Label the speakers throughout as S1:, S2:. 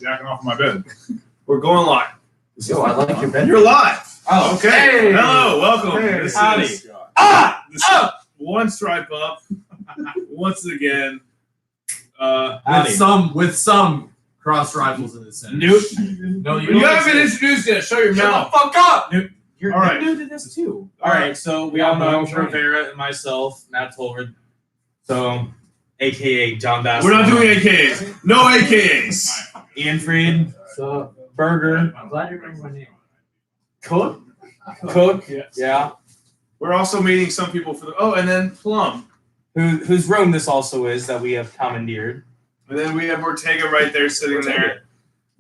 S1: jacking off my bed.
S2: We're going live.
S3: Yo, I like your bed.
S2: You're live.
S1: Oh,
S2: Okay.
S1: hey.
S2: Hello. Welcome.
S1: Hey.
S2: This
S1: Howdy.
S2: is One Stripe Up. Once again.
S3: With some cross rifles in the center.
S2: Nope.
S3: No,
S2: You haven't been introduced yet. Show your mouth.
S3: Shut the fuck up.
S4: You're
S2: all right.
S4: new to this too.
S5: All right, so we all know Rivera and myself, Matt Tolbert. So, AKA John Bass.
S2: We're not doing AKAs. No AKAs.
S5: Ian Fried.
S4: So,
S5: Burger.
S4: I'm glad you remember my name.
S5: Cook. Yeah.
S2: We're also meeting some people for the. Oh, and then Plum.
S5: Whose room this also is that we have commandeered.
S2: And then we have Ortega right there sitting there.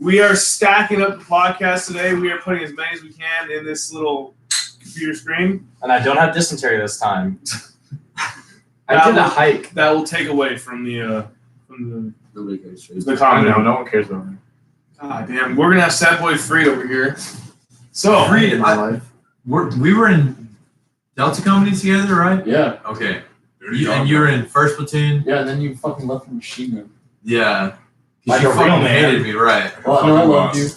S2: We are stacking up the podcast today. We are putting as many as we can in this little computer screen.
S5: And I don't have dysentery this time.
S4: I did a hike.
S2: That will take away from the
S3: Nobody cares.
S2: the comment.
S1: No one cares about me.
S2: God damn, we're gonna have Sad Boy Freed over here. So
S3: Freed in my life. We were in Delta Company together, right?
S4: Yeah.
S3: Okay. And you were in First Platoon.
S4: Yeah, and then you fucking left the machine gun.
S3: Yeah.
S5: Like
S3: You
S5: a real
S3: fucking
S5: man.
S3: hated me, right?
S4: Well, no, I loved you.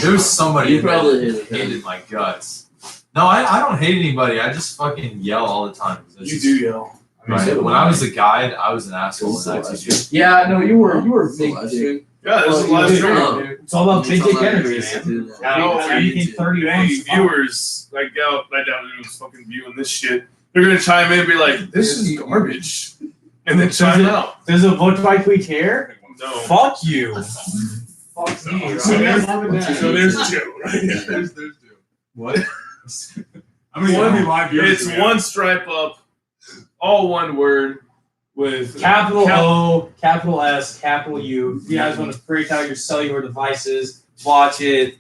S3: There was somebody
S4: You probably
S3: that hated my guts. No, I don't hate anybody. I just fucking yell all the time. That's
S2: you
S3: just-
S2: do yell.
S3: Right. When I was a guide, I was an asshole. And I just-
S4: Yeah, no, you were big, dude.
S2: Yeah, this is live stream.
S5: It's all about big dick energy, man.
S2: No,
S5: How do you think 31
S2: Hey, viewers, I doubt anyone's fucking viewing this shit. They're gonna chime in and be like, "This is garbage," and then chime out.
S5: Does it look like we care?
S2: No.
S5: Fuck you.
S4: Fuck me.
S1: So there's
S2: Joe.
S1: there's two.
S3: What?
S1: I'm gonna be live viewers.
S2: It's One Stripe Up, all one word with
S5: Capital O, capital S, capital U. If you guys want to freak out your cellular devices, watch it.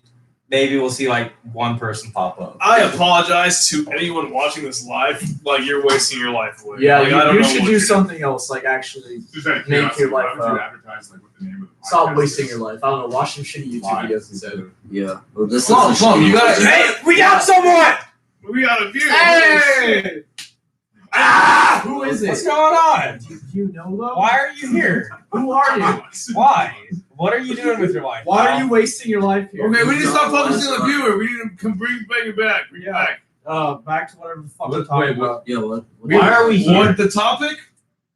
S5: Maybe we'll see like one person pop up.
S2: I apologize to anyone watching this live. Like you're wasting your life away.
S4: Yeah,
S2: like, I don't
S4: you
S2: know
S4: should
S2: what
S4: do
S2: you're
S4: something else, like actually make your life
S1: Why don't you
S4: up.
S1: advertise like what the name of the podcast
S4: Stop wasting
S1: is?
S4: your life. I don't know, watch some shitty YouTube videos instead.
S3: Yeah. Well, this
S2: Plum, you got it.
S5: Hey, we got someone!
S2: We got a view.
S4: Hey!
S5: Ah!
S4: Who is it?
S5: What's going on?
S4: Do you know them?
S5: Why are you here?
S4: Who are you?
S5: Why? What are you doing with your life?
S4: Why are you wasting your life here?
S2: Okay, we need to stop focusing on the viewer. We need to bring it back. Bring it back.
S4: Back to whatever the fuck we're
S3: Wait,
S4: talking
S3: what?
S4: about.
S3: Yeah, what?
S5: Why are we here?
S2: What the topic?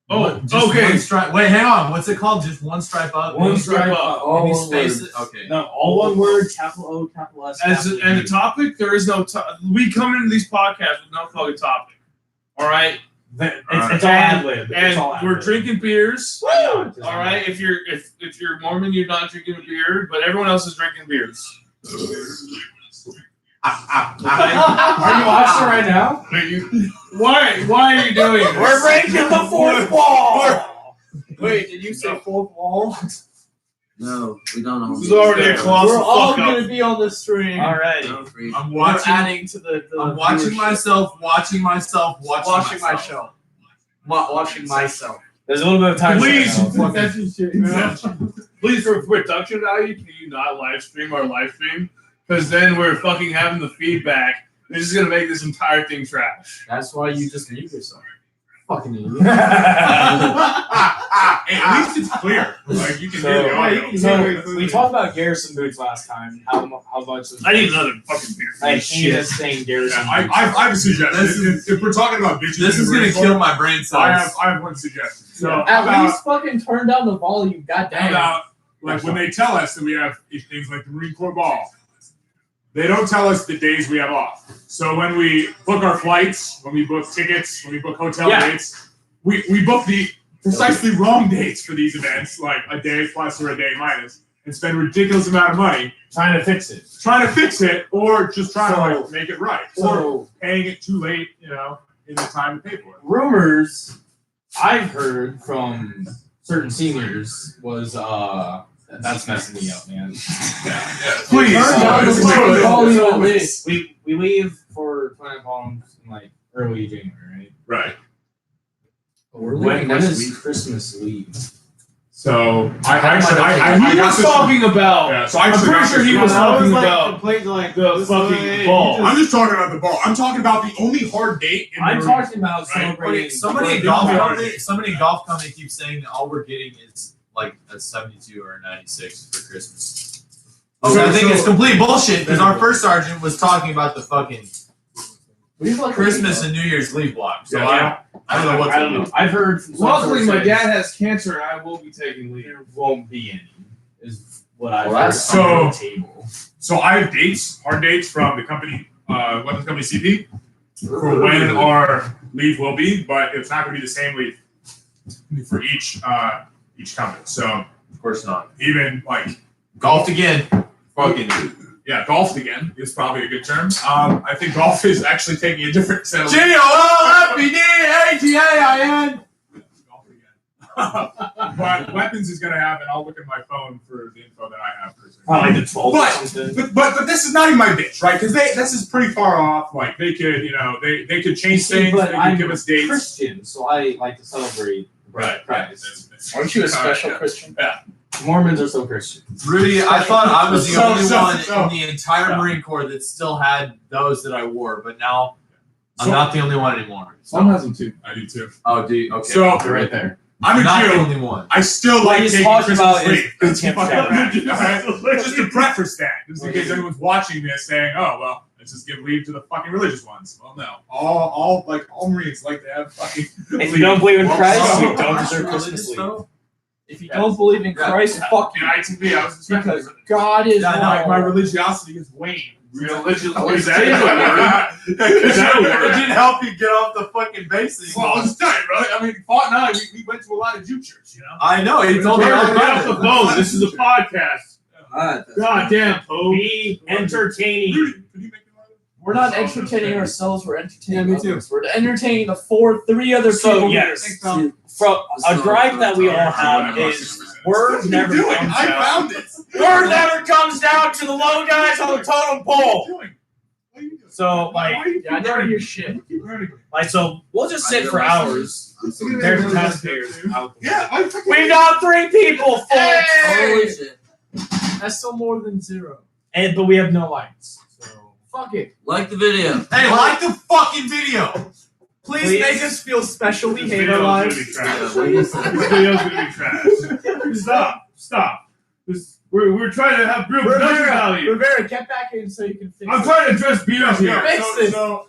S2: Oh,
S3: Just
S2: okay.
S3: One stripe. Wait, hang on. What's it called? Just one stripe up.
S2: One stripe up.
S3: Any
S4: one
S3: spaces? Okay.
S5: No, all one word, capital O, capital S. Capital
S2: And
S5: U.
S2: the topic, there is no. We come into these podcasts with no fucking topic. All right,
S5: It's all ad lib.
S2: and we're drinking beers.
S5: All
S2: All right, if you're Mormon, you're not drinking a beer, but everyone else is drinking beers.
S5: Are you watching right now?
S2: Why are you doing this?
S5: We're breaking the fourth wall.
S4: Wait, did you say fourth wall?
S3: No, we don't know.
S2: This is already a
S4: We're
S2: colossal
S4: all
S2: fuck up.
S4: going to be on the stream.
S5: All right.
S3: I'm
S4: We're
S3: watching.
S4: adding to the
S3: I'm watching
S4: viewership.
S3: myself. Watching myself.
S4: Watching myself. Watching myself.
S5: There's a little bit of time.
S2: Please.
S5: right now.
S2: Please, for production value, can you not live stream our live stream? Because then we're fucking having the feedback. This is gonna make this entire thing trash.
S4: That's why you just mute yourself. Fucking idiot.
S1: Hey, at least it's clear. Like you can hear the audio.
S5: So we talked about Garrison boots last time. How much?
S2: I need another fucking beer.
S5: I hate us saying Garrison
S1: Yeah,
S5: boots.
S1: I have a suggestion. If we're talking about bitches,
S3: This is gonna kill my brain cells.
S1: I have one suggestion. So
S4: At
S1: about,
S4: least fucking turn down the volume. Goddamn.
S1: about like when they tell us that we have things like the Marine Corps Ball, they don't tell us the days we have off. So when we book our flights, when we book tickets, when we book hotel dates, we book the precisely wrong dates for these events, like a day plus or a day minus, and spend a ridiculous amount of money
S5: Trying to fix it.
S1: or just trying to like make it right, or
S5: So
S1: paying it too late, in the time to pay for it.
S5: rumors I've heard from certain seniors was that's messing me up, man.
S2: Please.
S4: Turn down the fucking volume at
S5: we
S4: least.
S5: we leave for Planet Palms in like early January, right?
S1: Right.
S5: When is Christmas leave?
S1: So I
S2: He
S1: got
S2: was
S1: this-
S2: talking about.
S1: Yeah, so I
S2: I'm
S1: actually
S2: pretty
S1: got
S2: sure
S1: this
S2: he
S1: from-
S2: was talking
S6: like
S2: about
S6: complaining like
S2: the fucking ball.
S1: I'm just talking about the ball. I'm talking about the only hard date in
S5: I'm
S1: the
S5: talking about
S1: Right.
S5: celebrating.
S3: Somebody in golf company keeps saying that all we're getting is like a 72 or a 96 for Christmas. Oh, I think it's complete bullshit because our first sergeant was talking about the fucking Christmas and New Year's leave block. So I don't know what's going on.
S5: I've heard.
S2: Luckily, my dad has cancer, and I will be taking leave.
S5: There won't be any. Is what I've
S4: Well,
S5: heard.
S4: that's
S5: on the table.
S1: So I have dates, hard dates from the company, weapons company CP, for when our leave will be, but it's not going to be the same leave for each company. So
S3: Of course not.
S1: even like
S3: Golfed again. Fucking.
S1: yeah, golfed again is probably a good term. I think golf is actually taking a different set of
S3: G-O-L-F-E-D-A-G-A-I-N.
S1: golf again. But weapons is going to have, and I'll look at my phone for the info that I have.
S5: Probably the 12th or
S1: But-
S5: something.
S1: But this is not even my bitch, right? Because this is pretty far off. Like they could, they could change things.
S5: But
S1: They could
S5: I'm
S1: give us dates.
S5: Christian, so I like to celebrate
S1: Right.
S5: Christ.
S4: Aren't you a special
S1: Yeah.
S4: Christian?
S5: Mormons are so Christian.
S3: Rudy, I thought I was the
S1: So-
S3: only
S1: so-
S3: one
S1: so-
S3: in the entire
S1: Yeah.
S3: Marine Corps that still had those that I wore, but now I'm
S1: So-
S3: not the only one anymore.
S4: Some has them too.
S1: I do too.
S3: Oh, dude. Okay.
S1: So-
S5: They're right there.
S1: I'm a
S3: not the
S1: Jew.
S3: only one.
S1: I still
S5: What
S1: like
S5: he's
S1: taking
S5: talking
S1: Christmas
S5: about is
S1: leave.
S5: boot
S1: That's
S5: camp
S1: fucking
S5: shower.
S1: bad, alright? Just to preface that, just in case anyone's watching this saying, "Oh, well, let's just give leave to the fucking religious ones." Well, no, all Marines like to have fucking.
S5: If you don't believe in Christ,
S1: so-
S5: you don't
S3: Aren't
S5: deserve
S3: you
S5: Christmas
S3: religious,
S5: leave.
S3: though?
S4: If you don't believe in Christ, fuck
S1: In
S4: you.
S1: ITV, I was
S4: Because God is
S3: Yeah, no,
S4: wrong.
S1: my religiosity has waned.
S2: Religion.
S1: Is
S2: Is
S1: that
S3: It didn't help you get off the fucking base
S1: Well, I'll
S3: anymore.
S1: just tell you, brother. I mean, Fought and I, we went to a lot of Jew church,
S3: I know. He told me all
S2: Get
S3: about
S2: off the
S3: it.
S2: phone. This is a podcast. God damn, Poe.
S5: Be entertaining.
S1: Rudy, could you make me one of those?
S4: We're not entertaining ourselves, we're entertaining
S3: Yeah, me too.
S4: others. We're entertaining the three other
S5: So,
S4: people
S5: yes.
S4: here.
S5: From a gripe that we all have is word never
S1: What are you doing?
S5: comes
S1: I
S5: down.
S1: found it.
S5: Word never comes down to the low guys on the totem
S1: What are
S5: pole.
S1: you doing? What are you doing?
S5: So,
S1: Why
S5: like,
S1: are you
S4: Yeah, I never hear shit.
S1: keep learning?
S5: so we'll just sit for hours. There's the taxpayers out there.
S1: Yeah, I fucking.
S5: We've got 3 people, folks.
S6: Holy shit.
S4: That's still more than 0.
S5: But we have no lights. So
S4: Fuck it.
S6: Like the video.
S3: Hey, like the fucking video.
S4: Please make us feel special. We hate our lives.
S6: Yeah, like I said.
S2: This video's gonna be trash. Stop. We're trying to have real production value.
S4: Rivera, get back in so you can fix
S2: I'm
S4: it.
S2: trying to address beers here.
S4: Fix this.
S1: Hey,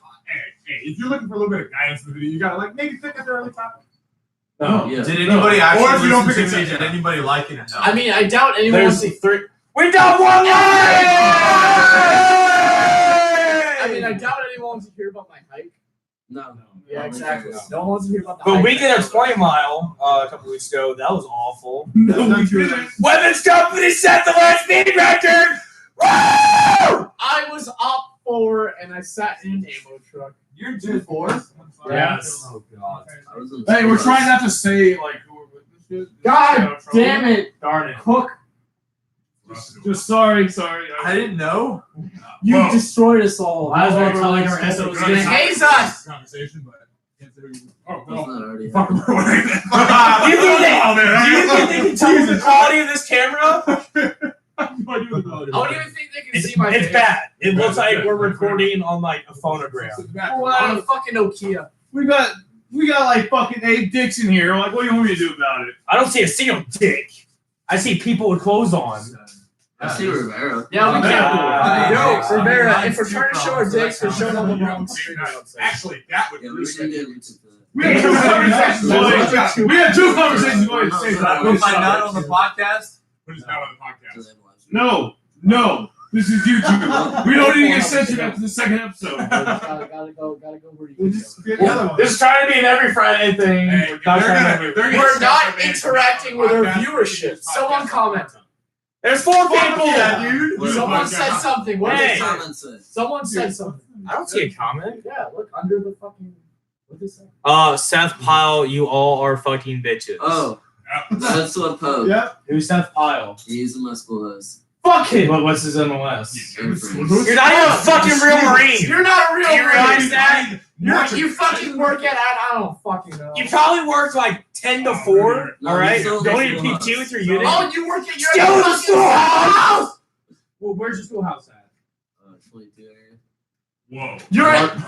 S1: if you're looking for a little bit of guidance in the video, you gotta maybe pick at the early topic.
S5: no.
S6: Yeah.
S3: Did anybody
S1: Or
S3: actually
S1: if you don't
S3: listen
S1: pick
S3: to
S1: it
S3: me?
S1: up.
S3: Did anybody like it or not?
S4: I mean, I doubt anyone
S5: There's
S4: wants to.
S5: 3. We got 1 light.
S4: I mean, I doubt anyone wants to hear about my hike.
S6: No.
S4: Yeah, exactly.
S5: No.
S4: No one wants to hear about the
S5: But
S4: hike.
S5: we did a 20 mile a couple weeks ago. That was awful.
S2: No, we didn't.
S5: Weapons Company set the last speed record. Woo!
S4: I was up 4 and I sat in an ammo truck.
S3: You're 2-4.
S5: Yes.
S3: Oh god.
S6: I was in
S2: Hey, we're
S6: school.
S2: trying not to say like who we're with this shit.
S4: God damn it,
S5: Darn it.
S4: Cook!
S2: Just sorry.
S3: I didn't know.
S4: You
S1: Well,
S4: destroyed us all.
S5: I was
S4: However
S5: gonna tell
S4: long
S5: you
S4: it's
S5: our
S4: been.
S5: SOS.
S4: You're gonna haze us.
S1: Conversation, but can't say who you. Oh,
S6: It's
S1: well.
S6: not already
S1: Fuck
S6: happened.
S1: ruining
S5: Do you think they can tell
S1: Jesus.
S5: the quality of this camera?
S4: I don't even think they can see my
S5: It's
S4: face.
S5: bad. It looks like we're recording on like a phonograph.
S4: On a fucking Nokia.
S2: We got like fucking 8 dicks in here. Like, what do you want me to do about it?
S5: I don't see a single dick. I see people with clothes on.
S6: I see Rivera.
S4: Yeah, we
S5: Ah.
S4: can't. Yo, Rivera,
S3: Mine's
S4: if we're
S3: two
S4: trying to show our
S3: problems, so
S4: dicks, we're
S3: that
S4: showing
S3: counts.
S4: them the wrong street.
S1: Actually, that would
S6: Yeah, we
S1: really
S6: should get YouTube for that.
S2: We had 2 conversations going. We had 2 conversations going at the same
S3: Should I
S2: time.
S3: put my nut on the podcast?
S1: put us down on the
S6: So
S1: podcast.
S6: they watch it.
S2: No. This is YouTube. We don't even get censored after the second episode.
S4: Gotta go where you
S2: Get
S4: go.
S2: the other one.
S5: This is trying to be an every Friday thing.
S1: Hey,
S5: We're not trying to-
S4: We're not interacting with our viewership. Someone comment.
S5: There's 4 people.
S3: Yeah, dude.
S6: What
S4: Someone
S6: about-
S4: said something. What
S6: What
S4: did
S6: did
S4: they
S6: the
S4: say?
S6: comments say?
S4: Someone said something.
S5: I don't see a comment.
S4: Yeah, look under the fucking. What did they say?
S5: Seth Pyle, you all are fucking bitches.
S6: Oh, that's what Poe.
S2: Yep.
S5: Who's Seth Pyle?
S6: He's in my schoolhouse.
S5: Fuck him. What's his MLS?
S6: We're friends.
S5: You're not even a fucking real Marine.
S4: You're not a real
S5: Do you realize
S4: Marine.
S5: that?
S4: You fucking work at I don't fucking know.
S5: You probably work like 10 to 4,
S6: No,
S5: all right?
S6: he's still in
S5: Going
S6: the
S5: to
S6: schoolhouse.
S5: PT with your unit.
S4: Oh, you work at your
S5: Still in the schoolhouse!
S4: Well, where's your schoolhouse at?
S6: 22 area.
S1: Whoa.
S4: You're
S6: By
S4: at
S6: the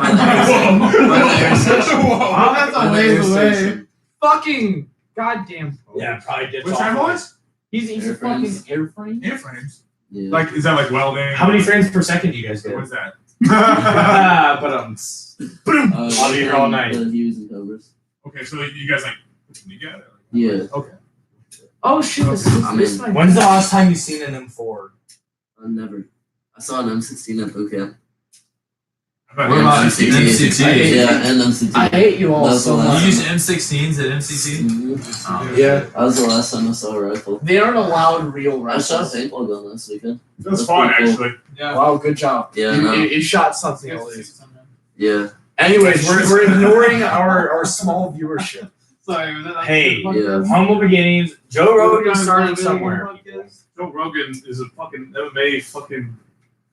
S6: intersection.
S1: Whoa.
S2: Oh, that's a
S6: By the
S2: ways away.
S6: intersection.
S4: fucking goddamn Pope.
S5: Yeah, probably did.
S1: Which type was?
S4: He's a fucking airframe.
S1: Airframes.
S6: Yeah.
S1: Like, is that like welding?
S5: How many frames per second do you guys get?
S1: What's that?
S5: But
S6: I'll
S5: be here all night.
S6: The Hughes and covers.
S1: Okay, so you guys like put them together.
S6: Yeah.
S1: Okay.
S4: Oh shit! This might
S5: when's the last time you seen an M4?
S6: Never. I saw an M16 at boot camp.
S1: What
S3: about
S6: MCT? Yeah, and MCT.
S4: I hate you all
S6: That's
S4: so
S6: the
S3: You
S4: much.
S3: use M16s at MCT?
S6: Mhm.
S3: Oh.
S4: Yeah,
S6: That was the last time I saw a rifle.
S4: they aren't allowed real
S6: I shot a
S4: rifles.
S6: paintball gun last weekend.
S1: That's fun,
S6: pretty cool.
S1: actually.
S3: Yeah.
S4: Wow, good job.
S6: Yeah,
S4: you,
S6: no.
S4: you shot something at least.
S6: Yeah.
S4: Anyways, we're ignoring our small viewership.
S7: Sorry, was that like
S5: Hey.
S6: Yeah.
S5: Humble beginnings. Joe Rogan started somewhere.
S2: Joe Rogan is a fucking MMA fucking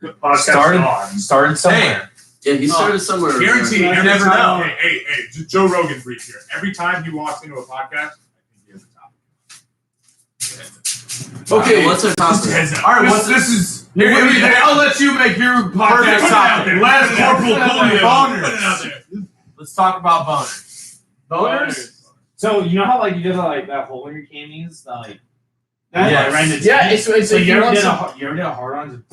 S2: podcast.
S5: Started somewhere.
S6: Yeah, he started somewhere.
S1: Guarantee.
S3: You
S1: Every
S3: never
S1: time,
S3: know.
S1: Hey, Joe Rogan's reach here. Every time he walks into a podcast, I think he has a topic.
S2: Okay,
S6: what's our topic?
S3: All right, what's this is? Here, I'll let you make your podcast topic. Last Corporal Boners.
S1: Put it out there.
S3: Let's talk about boners.
S5: Boners? So you know how like you did like that hole in your camis? Like
S3: Yes.
S5: right in the
S4: Yeah,
S5: teeth?
S4: it's
S5: So
S4: if
S5: you
S4: you
S5: ever
S4: want
S5: did
S4: some.
S5: you ever did a hard on?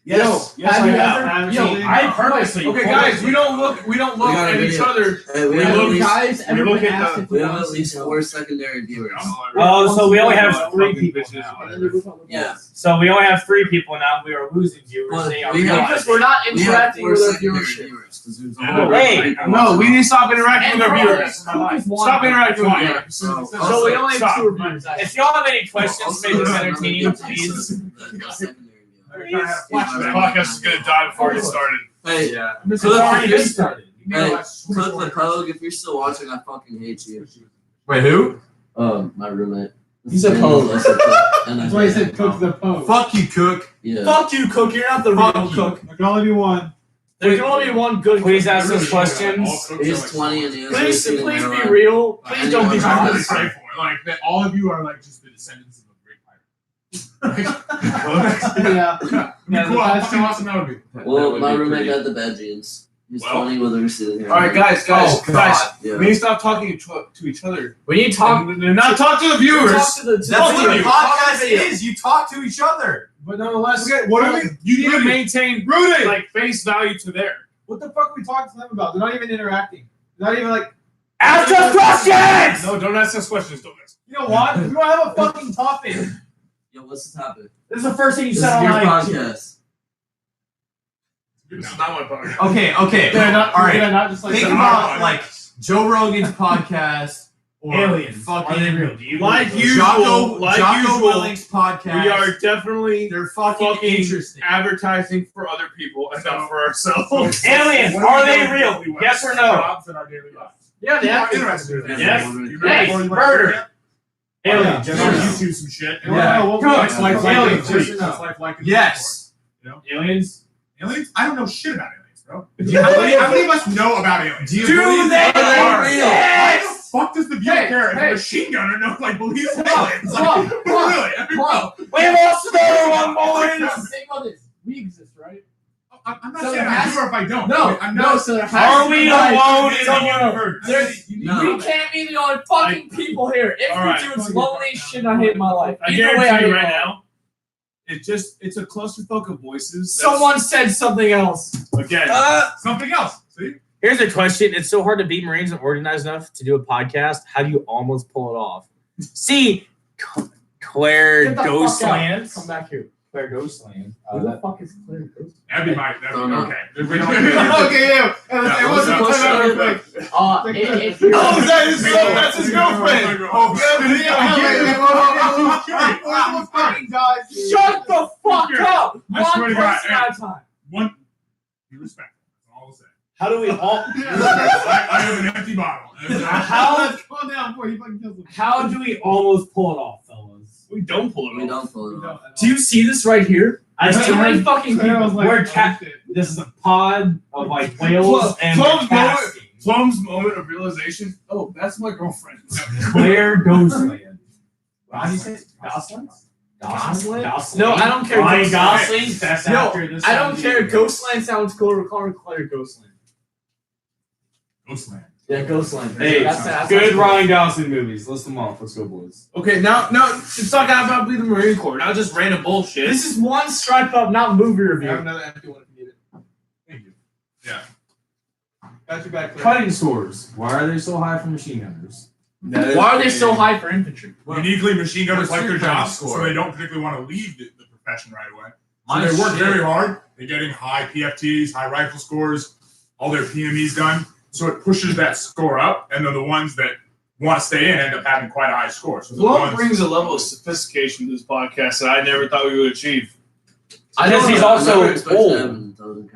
S2: Yes.
S4: Yo, have you ever?
S5: I purposely.
S2: Okay, guys, we don't look
S6: got
S2: at
S6: a
S2: each
S6: video.
S2: other.
S6: Hey, we
S2: We
S6: have
S2: look-
S6: at least,
S4: Guys, ever
S2: look
S4: been
S2: at
S4: asked
S2: the-
S4: if
S6: we
S4: you
S6: have
S4: want
S6: at least
S4: some
S6: 4 secondary viewers.
S5: Oh, so we only have 3 people now.
S6: Yeah.
S5: So we only have 3 people now. We are losing viewers.
S6: Well,
S5: They are
S6: we have-
S4: Because we're not
S6: We have
S4: interacting
S6: 4
S4: with our
S6: secondary
S4: viewership.
S6: viewers. 'cause there's
S1: Yeah.
S5: Hey,
S2: No, we need to stop interacting with our viewers. Stop interacting with
S1: Yeah.
S2: viewers.
S4: So we only have
S2: Stop.
S4: 2 reviews.
S5: if y'all have any questions,
S6: Also,
S5: make this
S6: there's
S5: entertaining,
S6: another
S5: please.
S6: secondary viewer.
S2: This podcast is gonna die before it started.
S6: Hey,
S3: Yeah.
S5: This
S6: Click-
S5: has already been
S6: click-
S5: started.
S6: hey, click the Pogue. If you're still watching, I fucking hate you.
S3: Wait, who?
S6: My roommate.
S4: He said Pogue.
S6: I said Pogue. And I
S7: That's why he
S6: hate
S7: said
S6: him.
S7: cook the Pope.
S3: Fuck you, Cook.
S6: Yeah.
S4: Fuck you, Cook. You're not the
S3: Fuck
S4: real
S3: you.
S4: Cook.
S7: There can only be one.
S4: There can only be one good.
S5: Please
S4: cook.
S5: ask us questions.
S6: He's 20 and he has
S4: Please,
S6: AC in
S4: please
S6: Maryland.
S4: be real. Please don't be
S6: Anyone
S1: I'm
S4: honest.
S1: really grateful. Like that, all of you are like just the descendants of a great pirate.
S7: Yeah.
S1: It'd be cool. How fucking awesome that would be.
S6: Well, my roommate got the bad genes. He's
S1: Well.
S6: 20 with her sitting here.
S2: All right, guys,
S3: Oh, God.
S6: Yeah.
S2: we need to stop talking to each other.
S4: We need to talk.
S2: And not talk to the viewers.
S4: Talk to the.
S3: That's what a
S2: you.
S3: podcast is. You talk to each other.
S7: But nonetheless,
S2: Okay, what do we? You need to
S7: Rudy.
S2: maintain
S7: Rudy!
S2: like face value to there.
S7: What the fuck are we talking to them about? They're not even interacting. They're not even like,
S5: Ask us questions!
S2: No, don't ask us questions. Don't ask.
S7: you know what? We don't have a fucking topic.
S6: Yo, what's the topic?
S5: This is the first thing you
S6: This
S5: said
S6: is your
S5: online.
S6: podcast.
S2: This is not my part.
S3: Okay.
S7: They're not,
S3: All right.
S7: they're not just like
S3: Think
S7: the-
S3: about like Joe Rogan's podcast or
S5: Aliens. Are they
S3: fucking
S5: real? Do you
S2: Like
S5: believe
S2: you-
S3: Jocko
S2: usual,
S3: Willing's podcast.
S2: We are definitely
S3: They're fucking interesting.
S2: advertising for other people and not for ourselves.
S5: those? Aliens, are they real? Yes or no?
S1: Jobs in our daily lives.
S4: Yeah,
S1: You
S4: they
S1: are
S4: have to.
S1: interested in that.
S5: Yes.
S1: You remember
S5: Hey,
S1: before you went to
S5: murder.
S1: camp?
S5: Aliens.
S1: Just
S6: Yeah.
S1: on YouTube some shit.
S7: You wanna know what we
S5: Good.
S7: like?
S1: What's life
S5: Aliens,
S1: like?
S5: yes or no?
S1: What's life like in
S3: Yes.
S5: Aliens?
S1: Aliens? I don't know shit about aliens, bro.
S3: Do you
S1: How many
S3: believe-
S1: of us know about aliens?
S3: Do you
S5: Do
S3: believe
S5: they
S3: that they are real?
S1: Why the
S5: exist?
S1: fuck does the viewer
S7: Hey,
S1: care if
S7: hey.
S1: a machine gunner knows like believes in
S7: Bro,
S1: aliens?
S7: bro,
S1: Like,
S7: bro,
S1: really? I mean,
S7: bro.
S5: We lost another one, boys!
S7: Think about this. We exist, right?
S1: I'm not
S7: So
S1: saying
S7: there
S1: I
S7: has-
S1: do or if I don't.
S7: No,
S1: I'm
S7: no.
S1: not.
S7: So there has
S5: Are
S7: to
S5: we
S7: be like-
S5: alone in the universe?
S6: No.
S4: We can't be the only fucking people here. If
S2: All
S4: we
S2: right.
S4: do, it's lonely shit I hate in my life.
S2: I
S4: Either way, I
S2: guarantee
S4: hate
S2: you right
S4: my life.
S2: now, it's a clusterfuck of voices. That's-
S4: Someone said something else.
S2: again.
S1: Something else. See?
S5: Here's a question. It's so hard to beat Marines and organized enough to do a podcast. How do you almost pull it off? See, Claire
S4: Get the fuck out.
S5: Ghostlands.
S4: Come back here.
S5: Claire Ghostland.
S4: Who the fuck is Claire Ghostland?
S1: That'd be my. That'd
S6: Don't
S1: be
S6: know.
S1: okay.
S7: Okay, yeah.
S1: Yeah,
S7: It wasn't
S6: what's
S7: time out
S6: the-
S7: real quick.
S4: If you're
S3: Oh, that's his girlfriend.
S1: Oh,
S4: Shut the fuck up!
S1: I swear
S4: One
S1: to God,
S4: person at a time.
S1: One. Be respectful. That's all I'll say.
S5: How do we all?
S1: I have an empty bottle.
S5: How
S7: Calm down before he fucking kills him.
S5: how do we almost pull it off, fellas?
S2: We don't pull it
S6: We
S2: off.
S6: don't pull it off.
S4: Do you see this right here?
S5: I
S4: There's
S5: still
S4: too many
S5: have,
S4: fucking
S7: Claire
S4: people.
S7: was like,
S5: We're
S7: oh,
S5: cat-
S7: shit.
S5: this is a pod of like whales and
S2: Plum's
S5: casting.
S2: Plum's moment of realization. Oh, that's my girlfriend.
S5: Claire Ghostland.
S7: How do you say it?
S5: Gosling?
S4: Gosling?
S5: Gosling?
S4: No, I don't care.
S5: Ryan
S4: Gosling.
S5: Gosling? That's
S4: No,
S5: after this.
S4: I don't care. Ghostland sounds cooler. Call her Claire Ghostland.
S1: Ghostland.
S4: Yeah, Ghostland.
S5: Hey,
S4: That's
S5: good Ryan Gosling movies. List them off. Let's go, boys.
S2: Okay, now it's not about be the Marine Corps. Now just random bullshit.
S4: This is one stripe up, not movie
S7: I have
S4: review.
S7: another empty one if you need it.
S1: Thank you. Yeah.
S7: Got your back.
S5: Cutting scores. Why are they so high for machine gunners?
S4: Why are they so high for infantry?
S1: Uniquely, machine gunners
S3: what's
S1: like
S3: your
S1: their
S3: cutting
S1: jobs,
S3: score?
S1: so they don't particularly want to leave the profession right away. So
S3: My
S1: they work
S3: shit.
S1: very hard. They're getting high PFTs, high rifle scores, all their PMEs done. So it pushes that score up, and then the ones that want to stay in end up having quite a high score. So the
S2: Blow
S1: ones,
S2: brings a level of sophistication to this podcast that I never thought we would achieve.
S5: Because he's also old.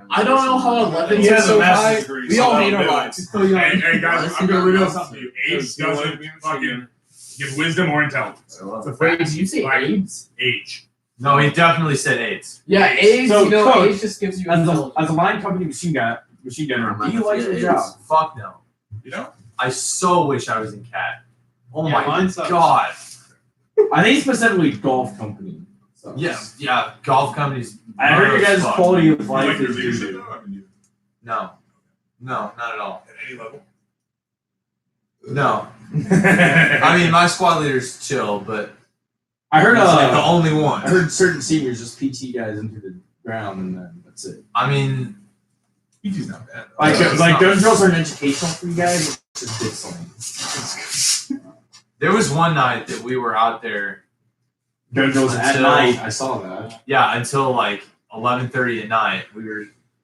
S4: I don't know how 11
S2: He
S4: is
S2: has a
S4: so
S2: master's
S4: high.
S2: degree.
S4: We
S2: so
S4: all
S2: that'll
S4: hate our
S2: do it.
S4: lives.
S7: It's still young.
S1: hey guys, I'm going to reveal something to you. Age
S2: Because you wanna
S1: doesn't
S2: be a machine
S1: fucking
S2: gunner.
S1: give wisdom or intelligence. It's a
S4: Wait,
S1: fact.
S4: did you say
S1: Like,
S4: AIDS?
S1: Age.
S3: No, he definitely said AIDS.
S4: Yeah, AIDS.
S5: So,
S4: you know,
S5: Coach,
S4: AIDS just gives you
S5: As a
S4: intelligence.
S5: line company machine gunner, do you like your
S6: Yeah,
S5: job?
S3: Fuck no.
S1: You know?
S3: I so wish I was in CAT. Oh
S7: Yeah,
S3: my
S7: mine sucks.
S3: god.
S5: I think specifically golf company. So.
S3: Yeah, golf companies.
S5: I heard your guys'
S3: fuck.
S5: quality of
S1: You
S5: life
S1: like your
S5: is
S1: leadership,
S5: doo-doo.
S1: though? I mean,
S3: No, not at all.
S1: at any level.
S3: No, I mean my squad leader's chill, but
S5: I heard
S3: he's like the only
S5: I
S3: one.
S5: heard certain seniors just PT guys into the ground and then that's it.
S3: I mean,
S1: PT's not bad.
S5: Like,
S3: Yeah, it's
S5: like
S3: not-
S5: gun drills are an educational for you guys. It's just dick sling.
S3: there was one night that we were out there.
S5: Gun drills at
S3: Until-
S5: night. I saw that.
S3: Yeah, until like 11:30 at night.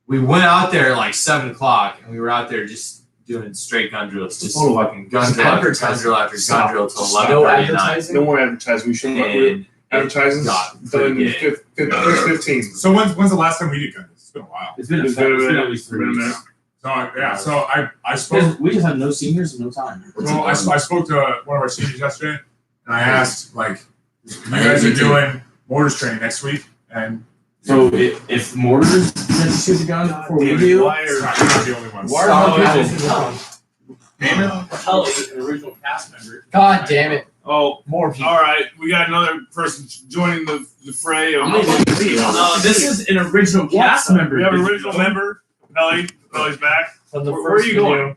S3: We went out there at like 7 o'clock, and we were out there just doing straight gun drills, just fucking gun drill after gun drill after gun drill till
S2: Stop.
S3: 11:30 at night.
S4: advertising.
S2: No more advertising. We should
S3: And
S2: advertising.
S3: got
S2: Done in
S3: pretty gay.
S2: 15.
S1: So when's the last time we did gun? It's been a while.
S5: It's been a
S2: It's
S5: fact.
S2: been a
S5: It's been
S2: minute.
S5: at least
S2: It's been a
S5: 3
S2: minute.
S5: weeks.
S1: So yeah, so I spoke.
S5: Because we just have no seniors and no time.
S1: Well, I spoke to one of our seniors yesterday, and I asked like, "You guys are doing mortars training next week?" And
S5: So if mortars can shoot the gun before we
S2: Damn it,
S5: do,
S2: why
S1: it's
S2: are-
S1: not, you're not the only ones.
S2: Why are
S5: Stop
S2: people-
S5: it. Kelly, an original cast member.
S4: God damn it.
S2: Oh,
S4: More people.
S2: all right. We got another person joining the fray of.
S5: This is an original cast member.
S2: We have an original member, Pelly. Pelly's back.
S4: From the
S2: Where
S4: first
S2: are you going?
S4: video.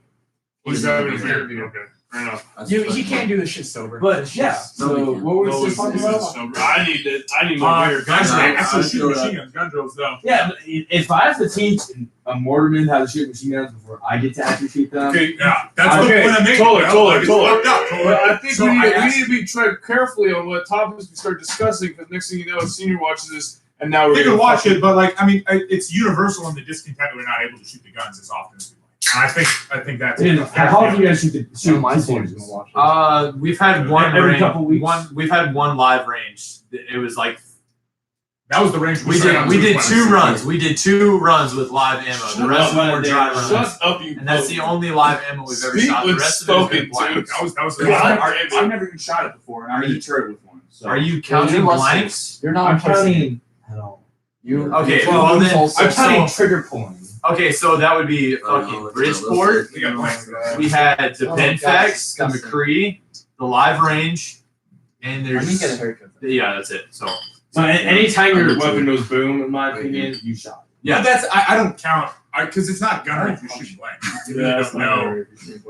S2: He's having a beer. Okay, fair enough.
S4: He can't do this shit sober.
S5: But yeah, so what were we
S2: No,
S5: just talking about?
S2: I need more beer.
S1: Guns
S6: I-
S1: drills. Actually,
S6: I
S1: shoot
S6: feel
S1: machine guns, gun drills though.
S5: Yeah, but if I have to teach a mortarman how to shoot machine guns before I get to actually shoot them,
S2: Okay,
S1: Yeah, that's
S2: Okay,
S1: what I mean.
S2: Toller.
S1: Toller.
S2: I think
S1: So
S2: we need,
S1: I
S2: we
S1: asked-
S2: need to be tread carefully on what topics we start discussing, because next thing you know, a senior watches this, and now we're
S1: They
S2: gonna
S1: can watch it, but like, I mean, it's universal in the discontent that we're not able to shoot the guns as often as we like. And I think that's.
S5: dude,
S1: a fair
S5: how often
S1: deal.
S5: you guys shoot
S4: my
S5: two
S4: senior's
S5: pointers?
S4: gonna watch it.
S3: We've had one
S5: Every
S3: range,
S5: couple weeks.
S3: We've had one live range. It was like
S1: That was the range
S3: we
S1: set up
S3: did. We did
S1: to
S3: 2 runs. We did 2 runs with live ammo. The rest of them were dry runs,
S2: Shut up, you.
S3: and that's the only live ammo we've ever
S2: Speak
S3: shot. The
S2: when
S3: rest of it has been
S2: spoken
S3: blank.
S2: to.
S1: That was.
S4: I've never even shot it before, and I already tried with one. So.
S3: Are you counting
S4: You're less-
S3: blanks?
S4: You're not
S5: I'm counting.
S4: You.
S3: Okay,
S4: you-
S3: well then-
S5: I'm counting
S3: So-
S5: trigger pulling.
S3: Okay, so that would be fucking Bridgeport.
S1: We got blanks.
S3: We had the
S4: Oh,
S3: Benfex, the
S4: disgusting.
S3: McCree, the live range, and
S4: I need to get a
S3: there's
S4: haircut.
S3: yeah, that's it. So
S5: So anytime
S6: I
S5: your
S6: did too.
S5: weapon goes boom, in my
S6: Right
S5: opinion, you shot.
S1: Yeah, that's I don't count because it's not gunnery if you're shooting blank. You really don't know.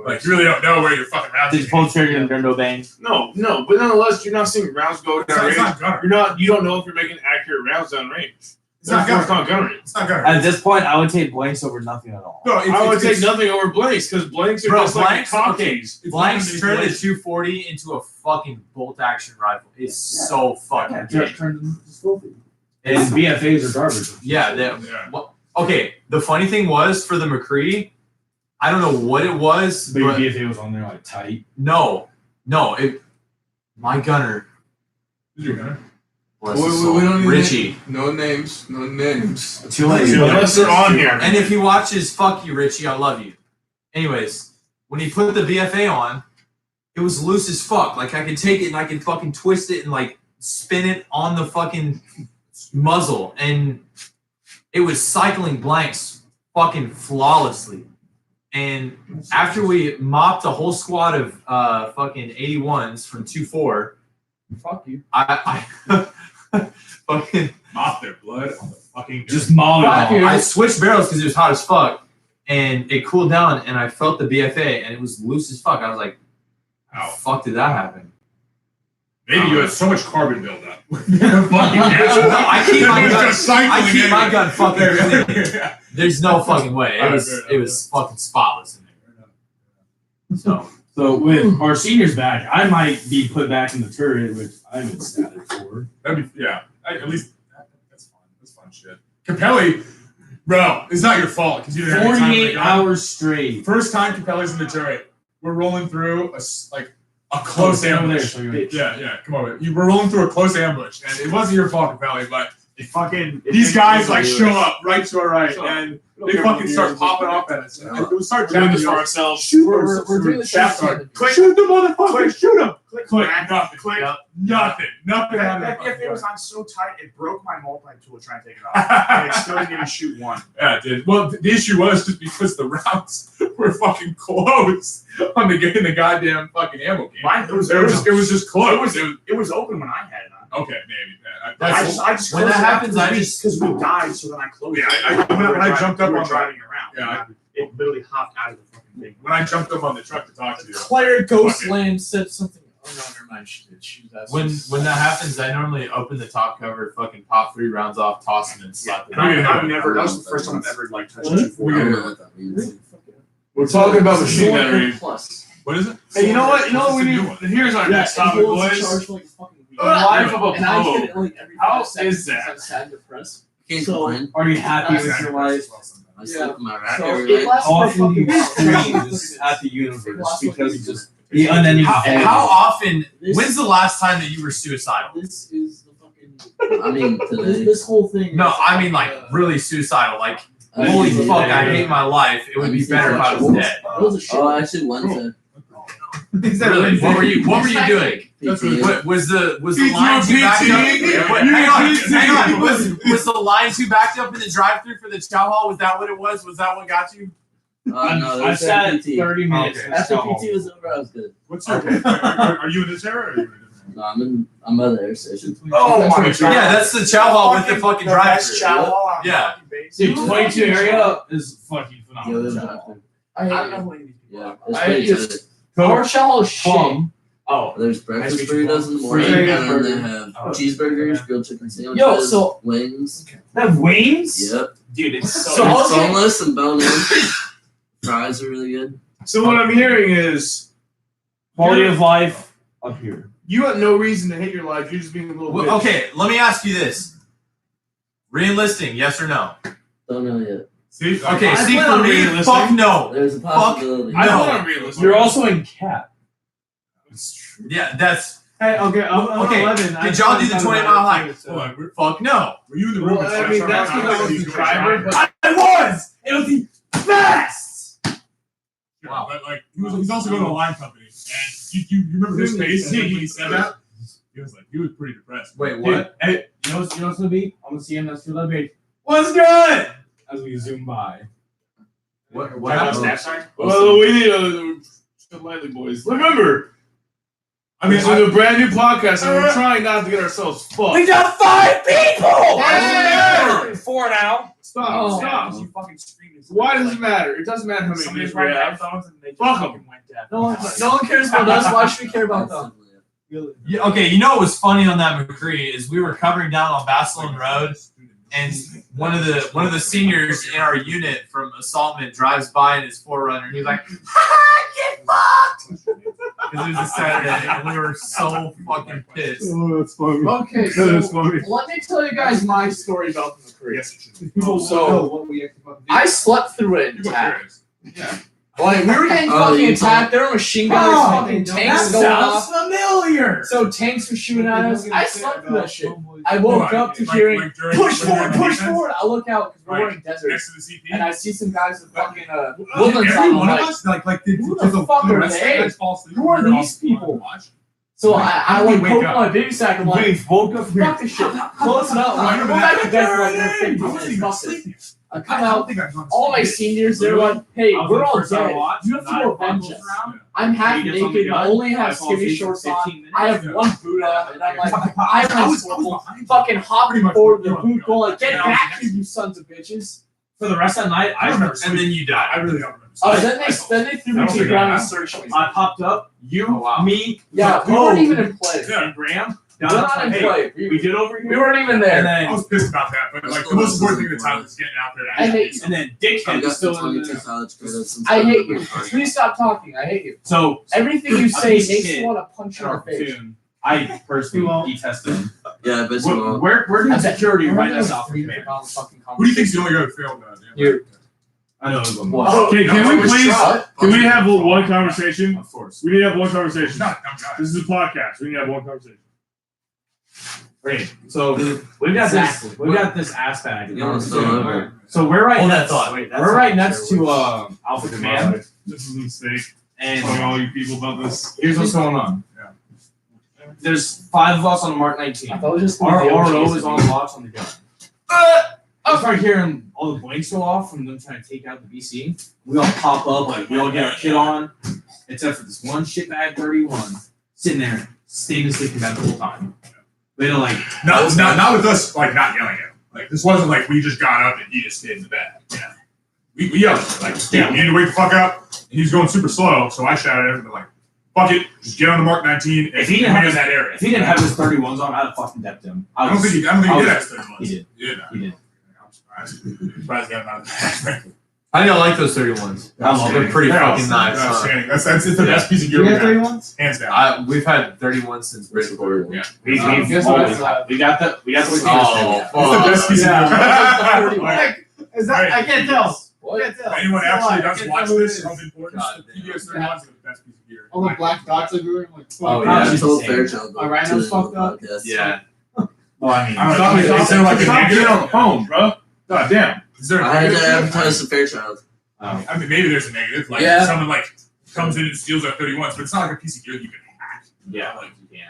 S1: Like you really don't know where your fucking rounds.
S5: Did you pull the trigger and there no bang?
S2: No, but nonetheless, you're not seeing rounds go
S1: It's
S2: down
S1: not,
S2: range.
S1: it's not gunnery.
S2: You don't know if you're making accurate rounds down range.
S1: It's not
S2: Therefore,
S1: gunnery.
S2: it's not gunnery.
S1: It's not gunnery.
S5: At this point, I would take blanks over nothing at all.
S1: No, it's,
S2: I would
S1: it's,
S2: take nothing over blanks, because blanks are
S3: Bro,
S2: just
S3: blanks-
S2: like
S3: okay.
S2: cockies.
S3: blanks turn the 240 into a fucking bolt action rifle. It's so fucking
S5: Yeah,
S3: gay.
S5: just turned into filthy. And BFAs are garbage.
S3: Yeah, that
S1: Yeah.
S3: okay. The funny thing was for the McCree, I don't know what it was,
S5: But your
S3: but
S5: BFA was on there like tight.
S3: no, it. My gunner,
S1: Is your gunner?
S3: bless
S6: We
S3: his soul,
S6: don't need
S3: Richie.
S6: No names. No names.
S5: Too late.
S2: Unless they're on here.
S3: And if he watches, fuck you, Richie, I love you. Anyways, when he put the BFA on, it was loose as fuck. Like I could take it and I could fucking twist it and like spin it on the fucking muzzle, and it was cycling blanks fucking flawlessly. And after we mopped a whole squad of fucking 81s from 2-4,
S5: Fuck you.
S3: I fucking
S1: Mop their blood on the fucking.
S5: Just molly.
S4: Fuck you.
S3: I switched barrels because it was hot as fuck. and it cooled down, and I felt the BFA, and it was loose as fuck. I was like, how the fuck did that happen?
S1: Maybe you had so much carbon buildup.
S3: I keep my gun fucking clean. There's no fucking way. It was fucking spotless in there.
S5: So with our seniors back, I might be put back in the turret, which I've been static for.
S1: That'd be at least that's fun. That's fun shit. Capelli, bro, it's not your fault because you didn't have time.
S5: 48 hours straight.
S1: First time Capelli's in the turret, we're rolling through a close ambush. Yeah, come over. You were rolling through a close ambush, and it wasn't your fault, Capelli, but these guys show up right to our right, and they fucking start popping off at us. And we start
S2: Doing
S1: jamming
S2: this for ourselves.
S7: We're doing this
S1: shaft
S7: shit.
S1: guard. Shoot the motherfucker! Shoot him! Click. Nothing.
S8: Click.
S1: Nothing.
S8: That BFA was on so tight, it broke my multi-tool trying to take it off. And it still didn't even shoot one.
S1: Yeah, it did. Well, the issue was just because the rounds were fucking close on in the goddamn fucking ammo game.
S8: Mine, it was
S1: just close.
S8: It was open when I had it on.
S1: Okay, maybe.
S8: I just
S3: when that happens,
S8: because we died, so then I closed it.
S1: When I jumped up
S8: we were
S1: on
S8: driving around.
S1: Yeah,
S8: it literally hopped out of the fucking thing.
S1: when I jumped up on the truck to talk to you.
S4: Claire Ghostland said something. Oh no, never mind. She did. She was asking.
S3: When that happens, I normally open the top cover, fucking pop 3 rounds off, toss them, and slap them.
S8: And I've never. That was the first time I've ever touched
S6: I don't
S8: 240.
S6: know what that means.
S2: We're talking about machine gunnery.
S4: Plus.
S1: What is it?
S2: Hey, you know what? We
S1: What's the
S2: need.
S1: new one?
S2: Here's our next topic, boys. Life of a
S4: And I
S2: pro.
S4: get it like every
S2: How
S4: 5 seconds
S2: is that?
S4: because I'm sad and depressed.
S6: Can't
S4: So-
S6: complain.
S5: Are you happy with your life?
S6: I sleep in my rack
S4: So
S6: every
S4: it
S6: night.
S4: lasts for
S5: Often
S4: fucking
S5: you
S4: weeks.
S5: screams at the universe because of just the unending.
S3: How often?
S4: This-
S3: When's the last time that you were suicidal?
S4: This is the fucking.
S6: I mean, today.
S4: This whole thing.
S3: No,
S4: is,
S3: I mean like really suicidal. Like
S6: I
S3: holy
S6: usually-
S3: fuck, I hate my life. It would be better if I was dead.
S4: It was a shit.
S6: Oh, actually, Wednesday.
S3: Really? What were you doing?
S6: PT.
S3: Was the line too backed up? Hang on. Was the line too backed up in the drive-through for the chow hall? Was that what it was? Was that what got you?
S6: No,
S5: I
S6: there's
S5: sat
S6: PT.
S5: 30 minutes.
S3: Okay.
S5: in the
S6: After
S5: stall.
S6: PT was over, I was good.
S1: What's your? Are you in this era? Or are you in a different?
S6: No, I'm by the air station.
S8: Oh my god.
S3: Yeah, that's the chow hall with the fucking drive-through.
S8: chow hall on
S3: Yeah.
S8: fucking base.
S5: Dude, 22 area is fucking
S6: Yeah,
S5: phenomenal.
S6: there's a drive-through.
S4: I
S8: I
S4: hate
S8: don't
S4: it.
S8: know who any of these people
S6: Yeah,
S8: are.
S6: it's
S4: I
S6: pretty
S4: just-
S6: good.
S4: Our shell is shit.
S5: Plum. Oh,
S6: There's breakfast
S5: Nice to meet you,
S6: burritos in the morning,
S5: Free
S6: and then they
S5: burger.
S6: have
S5: Oh.
S6: cheeseburgers, grilled chicken sandwiches,
S4: Yo, so-
S6: wings.
S5: they have wings?
S6: Yep.
S5: Dude, it's so.
S4: So-
S6: It's
S4: okay.
S6: boneless and bone-in. Fries are really good.
S2: So what I'm hearing is
S5: Quality of life up here.
S2: you have no reason to hate your life. You're just being a little bitch.
S3: Well, okay, let me ask you this: re-enlisting, yes or no?
S6: Don't know yet.
S1: See?
S3: Okay,
S2: I
S3: see
S2: plan
S3: for
S2: on
S3: me,
S2: re-enlisting.
S3: fuck no.
S6: There's a possibility.
S2: I
S3: No.
S2: want to realistic.
S5: You're also in cap.
S3: Yeah, that's
S7: Hey, okay, I'm
S3: Okay,
S7: 11.
S3: did y'all do the 20-mile hike?
S1: Hold on,
S3: fuck no.
S1: were you in the room?
S2: Well, I mean, that's because I was the driver, but
S5: I was! It was the best!
S1: Wow. But like he's also going to a line company, and you remember his face when he said that? He was pretty depressed.
S3: Wait,
S5: Dude,
S3: what?
S5: hey, you know what's gonna be? I'm gonna see him. That's through that page. What's good? As we zoom by.
S3: What
S8: Have a
S3: happened?
S8: staff sign?
S2: well, we need a lively boys. Remember,
S1: I mean,
S2: this is a brand new podcast, and we're trying not to get ourselves fucked.
S5: We got 5 people!
S2: Yeah!
S5: 4 now.
S2: Stop!
S4: Oh.
S2: Stop!
S8: You fucking screamed.
S2: Why does it matter? It doesn't matter how many
S8: Somebody's
S2: views we
S8: wearing
S2: have.
S8: headphones and they just
S2: Fuck 'em.
S8: fucking went deaf.
S4: No one cares about us. Why should we care about them?
S3: Yeah, okay, you know what was funny on that McCree is we were covering down on Basselin Road, and one of the seniors in our unit from assaultment drives by in his 4Runner, and he's like, "Ha, get fucked!" Because it was a Saturday, and we were so fucking pissed.
S1: Oh, that's funny.
S4: Okay,
S1: That is
S4: so
S1: funny.
S4: let me tell you guys my story about the McCree.
S1: Yes, it should.
S7: People
S4: So-
S7: know what we actually fucking do.
S4: I slept through it
S1: You go
S4: intact.
S1: curious.
S4: Like, we were getting
S6: Oh,
S4: fucking
S6: you
S4: attacked. There were machine gunners,
S5: Oh,
S4: fucking
S7: that
S4: tanks
S5: That
S4: going off.
S5: sounds familiar!
S4: So tanks were shooting at us. I slept through that shit. I
S1: Hold
S4: woke
S1: on,
S4: up to
S1: like
S4: hearing,
S1: during-
S4: push
S1: when you're
S4: forward,
S1: in
S4: push
S1: defense,
S4: forward. I look out because we're
S1: Right.
S4: wearing desert.
S1: next to the CP.
S4: And I see some guys with fucking woodlands
S1: Every
S4: on
S1: one
S4: them.
S1: of
S4: Like,
S1: us, like did
S4: who
S1: did
S4: the fuck are
S1: rest of
S4: they?
S1: the guys fall asleep?
S4: Who are
S1: We were all
S4: these people?
S1: watching.
S4: so
S1: How
S4: I
S1: did we
S4: like
S1: wake
S4: poked
S1: up?
S4: my baby sack. I'm like,
S5: woke up
S4: fuck this shit. Close enough. I'm like, go back to bed for like another 15
S1: I wasn't
S4: minutes.
S1: even
S4: Fuck this.
S1: sleeping.
S4: I
S1: I
S4: come
S1: don't
S4: out.
S1: think I've gone to
S4: All my
S1: sleep.
S4: seniors, they're like, hey,
S5: I was
S4: we're
S5: the
S4: all
S5: first I
S4: dead.
S5: watched,
S4: You have to
S5: not
S4: go
S5: a
S4: avenge
S5: buckles
S4: us.
S5: round.
S4: I'm half
S5: He gets on the
S4: naked, but
S5: gun,
S4: only
S5: I
S4: have
S5: fall
S4: skivvy
S5: asleep for
S4: shorts on.
S5: 15 minutes.
S4: I have
S1: Yeah.
S4: one Buddha, and I'm like,
S1: I
S4: I'm
S1: was behind you.
S4: fucking hopping
S1: Pretty much
S4: forward the
S1: what
S4: boot,
S1: you're
S4: going like, get
S1: Yeah.
S4: back here, you sons of bitches.
S5: for the rest of the night,
S1: I remember
S3: And then you die.
S1: I really don't remember.
S4: Oh, then they threw
S1: I
S4: me
S1: don't
S4: to the
S1: think
S4: ground
S1: I
S4: and
S1: have.
S4: searched me.
S5: I popped up. You,
S3: Oh, wow.
S5: me,
S4: Yeah, we weren't even in play.
S1: Yeah.
S5: and Graham.
S4: We're not in
S5: Hey,
S4: play.
S5: we did over
S4: We
S5: here.
S4: weren't even
S5: And
S4: there.
S5: then
S1: I was pissed about that, but like the most important thing at the time was getting out there.
S4: I hate you.
S5: and then
S6: I've
S5: Dickhead
S6: got
S5: is still
S6: the
S5: in
S6: 22
S5: the
S6: college credits. since
S4: I
S6: I've
S4: hate
S6: been
S4: you.
S6: recording.
S4: Please stop talking. I hate you.
S5: So
S4: Everything you
S5: A
S4: say
S5: piece of
S4: makes
S5: shit
S4: me want to punch you in the
S5: our
S4: face.
S5: platoon, I personally detest them.
S6: Yeah, but you won't.
S5: Where
S4: I
S5: did
S4: bet-
S5: security
S4: I
S5: write
S4: bet
S5: us
S4: it was
S5: off?
S4: 3 minute long fucking
S1: Who do you think's the
S4: conversation.
S1: only guy who failed that?
S4: You.
S5: I know it was a
S4: Wow.
S2: Okay, can we please? Can we have one conversation?
S1: Of course.
S2: We need to have one
S1: He's
S2: conversation.
S1: not a dumb guy.
S2: This is a podcast. We need to have one conversation.
S5: Great. So we've got
S4: Exactly.
S5: this. We've got this ass bag.
S6: You almost fell over.
S5: So we're right
S3: Hold that
S5: next.
S3: thought. Wait, that's
S5: We're right
S3: not
S5: next
S3: sure
S5: to
S3: what-
S5: Alpha Command,
S2: This is a mistake.
S5: and
S2: Telling all you people about this.
S5: here's what's going on.
S1: Yeah.
S5: There's 5 of us on the Mark 19.
S4: I thought it was just
S5: Our
S4: gonna be
S5: RO
S4: OGs.
S5: is on watch on the gun. I start hearing all the blanks go off from them trying to take out the BC. We all pop up, like we all get our kit on, except for this one shitbag 31 sitting there, staying asleep in bed the whole time. We had to like,
S1: No, it's not with us like not yelling at him. Like this wasn't like we just got up and he just stayed in the bed. Yeah. We yelled at him, like, dude, you need to wake the fuck up. And he was going super slow, so I shouted at him like, fuck it, just get on the Mark 19 and
S5: If he didn't have
S1: in
S5: his-
S1: that area.
S5: if he didn't have his 31s on, I'd have fucking depped him.
S1: I don't think he did have
S5: I
S1: his 31.
S5: He did.
S1: Yeah,
S5: He did.
S1: I'm surprised. Surprised he got him out of the bag.
S3: I think I like those 31s.
S5: I love
S3: They're pretty
S1: Yeah,
S3: fucking nice. huh?
S1: outstanding. That's it's the
S3: Yeah.
S1: best piece of gear
S7: You
S1: we
S7: got
S1: have.
S7: 31s?
S1: Hands down.
S3: We've had 31s since Bridgeport.
S1: Yeah.
S5: We've
S7: guess
S5: always
S7: what?
S5: had- we got the
S3: Oh,
S1: It's the best piece
S7: Yeah.
S1: of gear.
S7: Like, is that? I can't tell.
S4: What?
S7: I can't tell.
S1: If anyone
S7: It's a
S1: actually
S7: lie. I
S1: does
S7: can't
S1: watch
S7: tell who it
S1: this
S7: is.
S1: of importance,
S3: God
S1: the
S3: damn.
S1: PBS 31s are the best piece of gear.
S7: All the black dots everywhere. I'm like, fuck.
S3: Oh,
S6: I
S3: yeah.
S6: told Fairchild.
S7: My rhino's fucked up.
S3: Yeah.
S5: Well, I mean,
S1: I don't know, is there like a
S2: Stop
S1: negative?
S2: getting on the phone, bro. God damn.
S1: Is there a
S6: I had
S1: negative?
S6: to advertise to Fairchild.
S1: I mean, maybe there's a negative. Like
S4: Yeah.
S1: someone like comes in and steals our 31s, but it's not like a piece of gear that you can hack.
S5: yeah, like you can.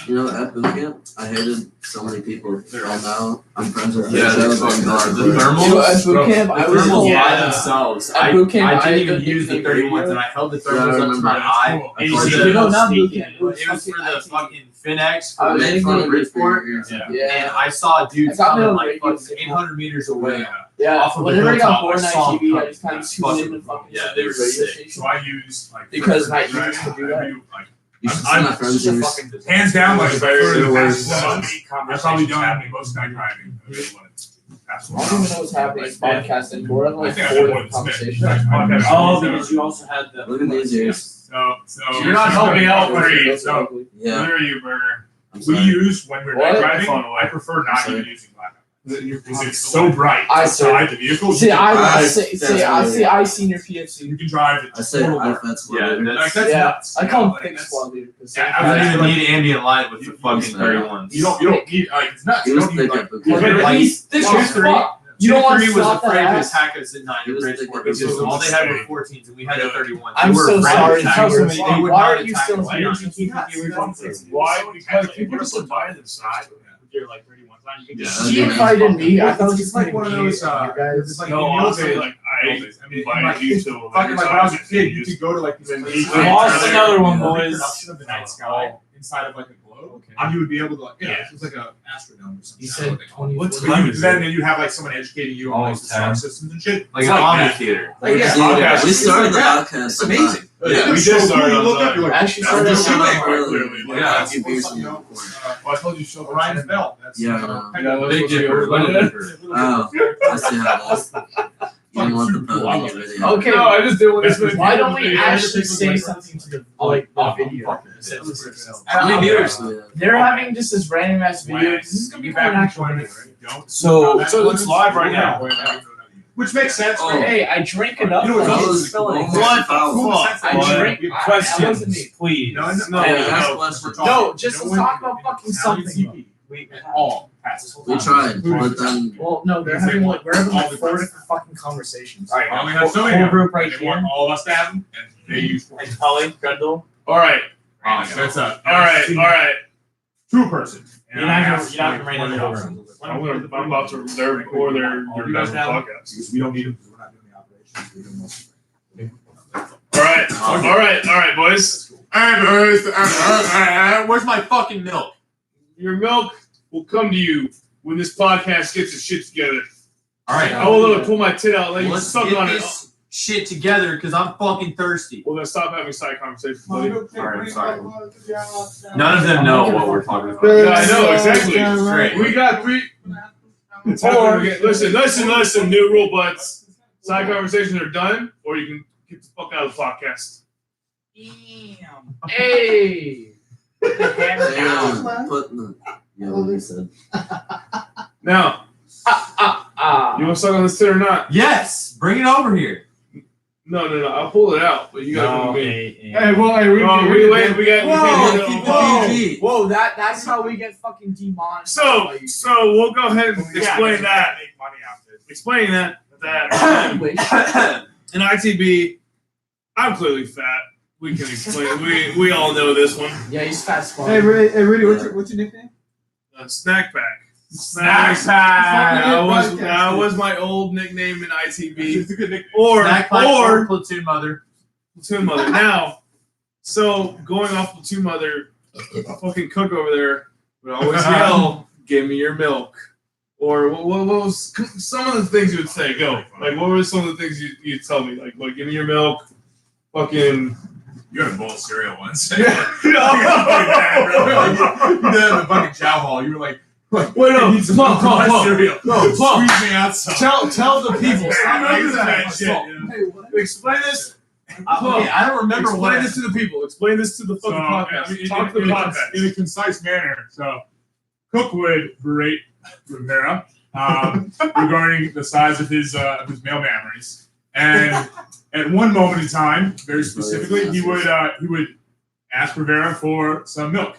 S6: You know, at boot camp, I hated so many people. And now I'm friends with
S3: Yeah, they're
S6: Fairchild.
S3: fucking hard. The
S4: You know,
S3: thermals,
S4: at boot camp,
S3: the
S4: I was
S3: thermals
S4: told.
S5: Yeah.
S3: by themselves.
S4: At boot camp,
S3: I
S4: I
S3: didn't even
S4: didn't
S3: use the
S4: think
S3: 31s,
S4: radio.
S3: and I held the
S6: Yeah, I
S3: thermals up to
S6: remember
S3: my
S6: that.
S3: eye.
S1: Cool.
S3: I
S5: You
S3: told
S5: see,
S3: them-
S5: you know,
S4: not boot
S5: sneaking
S4: camp.
S5: in.
S3: It was for the fucking Finex
S4: I
S3: for
S4: was
S3: men
S6: Made
S3: from
S6: fun of it for
S3: Bridgeport.
S6: years.
S1: Yeah.
S3: And
S4: Yeah.
S3: I saw dudes
S4: I got
S3: coming
S4: me
S3: like
S4: on radio.
S3: fucking 800 meters away.
S4: Yeah.
S3: Off of the
S4: Whenever I got
S3: hilltop,
S4: bored on
S3: I saw
S4: TV, I
S3: them
S4: just kind of
S3: coming.
S4: tuned in to fucking
S3: Yeah,
S4: some
S3: they were
S4: radio
S3: sick.
S4: station.
S1: So I use like
S4: Because my
S1: right,
S4: ears could do that.
S1: I do, like,
S6: You should see
S1: I'm
S6: my friends
S4: just a
S6: use.
S4: fucking
S1: hands down, like for the
S3: There
S1: past
S3: was
S1: 4 months, I've probably done most night driving. I really wanted to pass
S4: I don't even know what's happening in this podcast anymore. I have
S1: I
S4: like
S1: think I
S4: 4
S1: have more
S4: different
S1: than Smith.
S4: conversations.
S5: Oh, because you also had the.
S6: Look at these ears.
S1: So
S3: You're not helping out,
S1: Agreed. So
S6: Yeah.
S1: where are you, Burger?
S6: I'm
S1: We
S6: sorry.
S1: use when we're
S4: What?
S1: night driving.
S2: Phone away.
S1: I prefer not
S6: Sorry.
S1: even using blackout because it's so bright
S4: I
S1: outside the vehicle.
S4: See,
S1: you can
S4: I
S1: drive-
S4: see. I seen your PFC.
S1: you can drive it.
S6: I say offense.
S3: Yeah,
S1: Like,
S3: that's,
S1: that's
S4: Yeah,
S1: nuts.
S4: I
S1: you
S4: call
S1: know,
S4: him
S1: like,
S4: thick
S1: that's-
S4: squad leader. 'cause
S1: Yeah,
S3: I don't even need ambient light with the fucking
S6: You-
S3: 31s.
S1: You don't need like it's nuts.
S6: He
S1: You
S6: was
S1: don't need
S6: thick
S1: like
S6: at boot
S4: Yeah,
S6: camp.
S4: but
S3: Like,
S4: he's thick
S3: two,
S4: as
S3: three-
S4: fuck. You don't want to
S3: 2-3 was
S4: stop that
S3: afraid to
S4: ass.
S3: attack us at night
S6: He
S3: in
S6: was
S3: Bridgeport
S6: thinking-
S3: because all they had were 14s and we had a 31.
S4: I'm
S3: They were
S4: so
S3: afraid to
S4: sorry.
S3: attack
S4: Tell
S3: us.
S4: somebody,
S3: They would
S4: why
S3: not
S4: are you
S3: attack
S4: still
S3: us.
S4: here?
S1: Why would people just buy them side with your like 31s on? You can just
S6: Yeah,
S4: She
S6: that's
S4: invited me. I thought it was
S1: It's like one of those.
S7: It's like
S2: No,
S7: in
S2: I'll
S7: the
S2: say
S7: old
S2: like I
S1: Like,
S2: invite you to.
S1: fucking like when I was a kid, you could go to like these places.
S2: We
S5: lost another one,
S1: The
S5: boys.
S1: reproduction of the night sky inside of like a globe, and you would be able to like it was like a astrodome or something.
S4: You
S1: I
S4: said
S1: don't know what they call it.
S4: 20.
S3: What's
S1: But
S3: time
S1: you,
S3: is
S1: then
S3: it?
S1: you have like someone educating you on like the star systems and shit.
S3: Like
S1: It's
S3: an
S1: that.
S3: amphitheater.
S1: Like, yeah,
S6: See,
S1: podcast.
S6: we
S1: It's
S6: started the
S1: like that.
S6: podcast.
S1: It's amazing.
S2: Yeah,
S1: we
S2: we
S1: just
S2: just started
S1: you
S2: on
S1: look up,
S2: time.
S1: you're like,
S4: Actually,
S6: I
S1: that's
S6: just
S1: what
S6: showed
S1: we're
S6: up
S1: doing.
S6: early.
S1: Clearly, like,
S3: Yeah.
S1: that's
S6: You
S1: what
S6: basically-
S1: well, I told you to show Ryan's belt. That's
S6: Yeah, I know.
S3: Big difference. Little difference.
S6: Oh, I see how it is. You didn't want the photo in your video.
S4: Okay.
S2: No, I just didn't want
S1: That's
S2: to.
S1: what-
S4: Why don't we
S1: Yeah,
S4: actually
S1: people
S4: say
S1: like-
S4: something to the video?
S6: How many viewers do we have?
S4: They're having just this random ass video. This is gonna be more natural.
S5: So
S2: it's live right now.
S1: Which makes sense.
S6: Oh.
S1: Right?
S4: Hey, I drink enough.
S1: You know what
S4: like,
S1: else
S4: it's spilling.
S6: What the fuck?
S4: I drink. That wasn't
S5: questions,
S4: me.
S5: please.
S1: No,
S6: Hey, ask questions.
S4: No, just let's talk about fucking something.
S1: All passes.
S6: We tried, but then
S4: Well, no, they're having like we're having like 4 different fucking conversations.
S1: All right, I only have so many.
S5: Whole
S1: of them,
S5: group right
S1: and they want
S5: here.
S1: all of us to have them, and they use.
S5: And Tully, Grendel.
S2: All right,
S1: That's a
S2: all right.
S1: two person.
S5: You're not gonna bring in the room.
S2: I'm about to record their
S1: You guys have them?
S2: podcast.
S1: Because we don't need them because we're not doing the operations. We're doing most of it.
S2: All right, boys.
S3: Where's my fucking milk?
S2: Your milk will come to you when this podcast gets its shit together.
S3: All right.
S2: I will literally pull my tit out and let you
S3: Let's
S2: suck
S3: get
S2: on it.
S3: this shit together because I'm fucking thirsty.
S2: We're gonna stop having side conversations, buddy.
S3: Alright, I'm sorry. None of them know what we're talking about.
S2: Yeah, I know exactly.
S3: Great.
S2: We got three. It's happening again. Listen. New rule, butts. Side conversations are done, or you can get the fuck out of the podcast.
S4: Damn. Hey. Put the hammer down.
S6: Damn, putting the. Yeah, what he said.
S2: Now, you want to suck on this tit or not?
S3: Yes, bring it over here.
S2: No. I'll pull it out, but you gotta
S5: No,
S2: do me.
S5: hey.
S4: Whoa, that's how we get fucking demonetized.
S2: So we'll go ahead and explain that.
S8: Make money out of it.
S2: Explain that in ITB, I'm clearly fat. We can explain. we all know this one.
S4: Yeah, he's fat as fuck.
S7: Hey, Rudy, what's your nickname?
S2: Snack pack.
S1: Snack pack.
S2: That was my old nickname in ITB.
S1: It's a good nickname.
S3: Snack pack or platoon mother.
S2: Platoon mother. Now, so going off platoon mother, fucking cook over there would always yell, "Give me your milk." Or what was some of the things you would say? Go. Like, what were some of the things you'd tell me? Like, give me your milk. Fucking.
S1: You had a bowl of cereal once.
S2: Yeah.
S1: You did that in the fucking chow hall. You were like,
S2: wait, no.
S1: Plum. Cereal.
S2: No, Plum.
S1: Squeeze me out some.
S2: Tell the people.
S1: I remember that shit.
S2: Explain this.
S3: Okay, I don't remember what.
S2: Explain this to the people. Explain this to the fucking podcast. Talk to the podcast.
S1: In a concise manner. So, Cook would berate Rivera regarding the size of his male mammaries, and at one moment in time, very specifically, he would ask Rivera for some milk,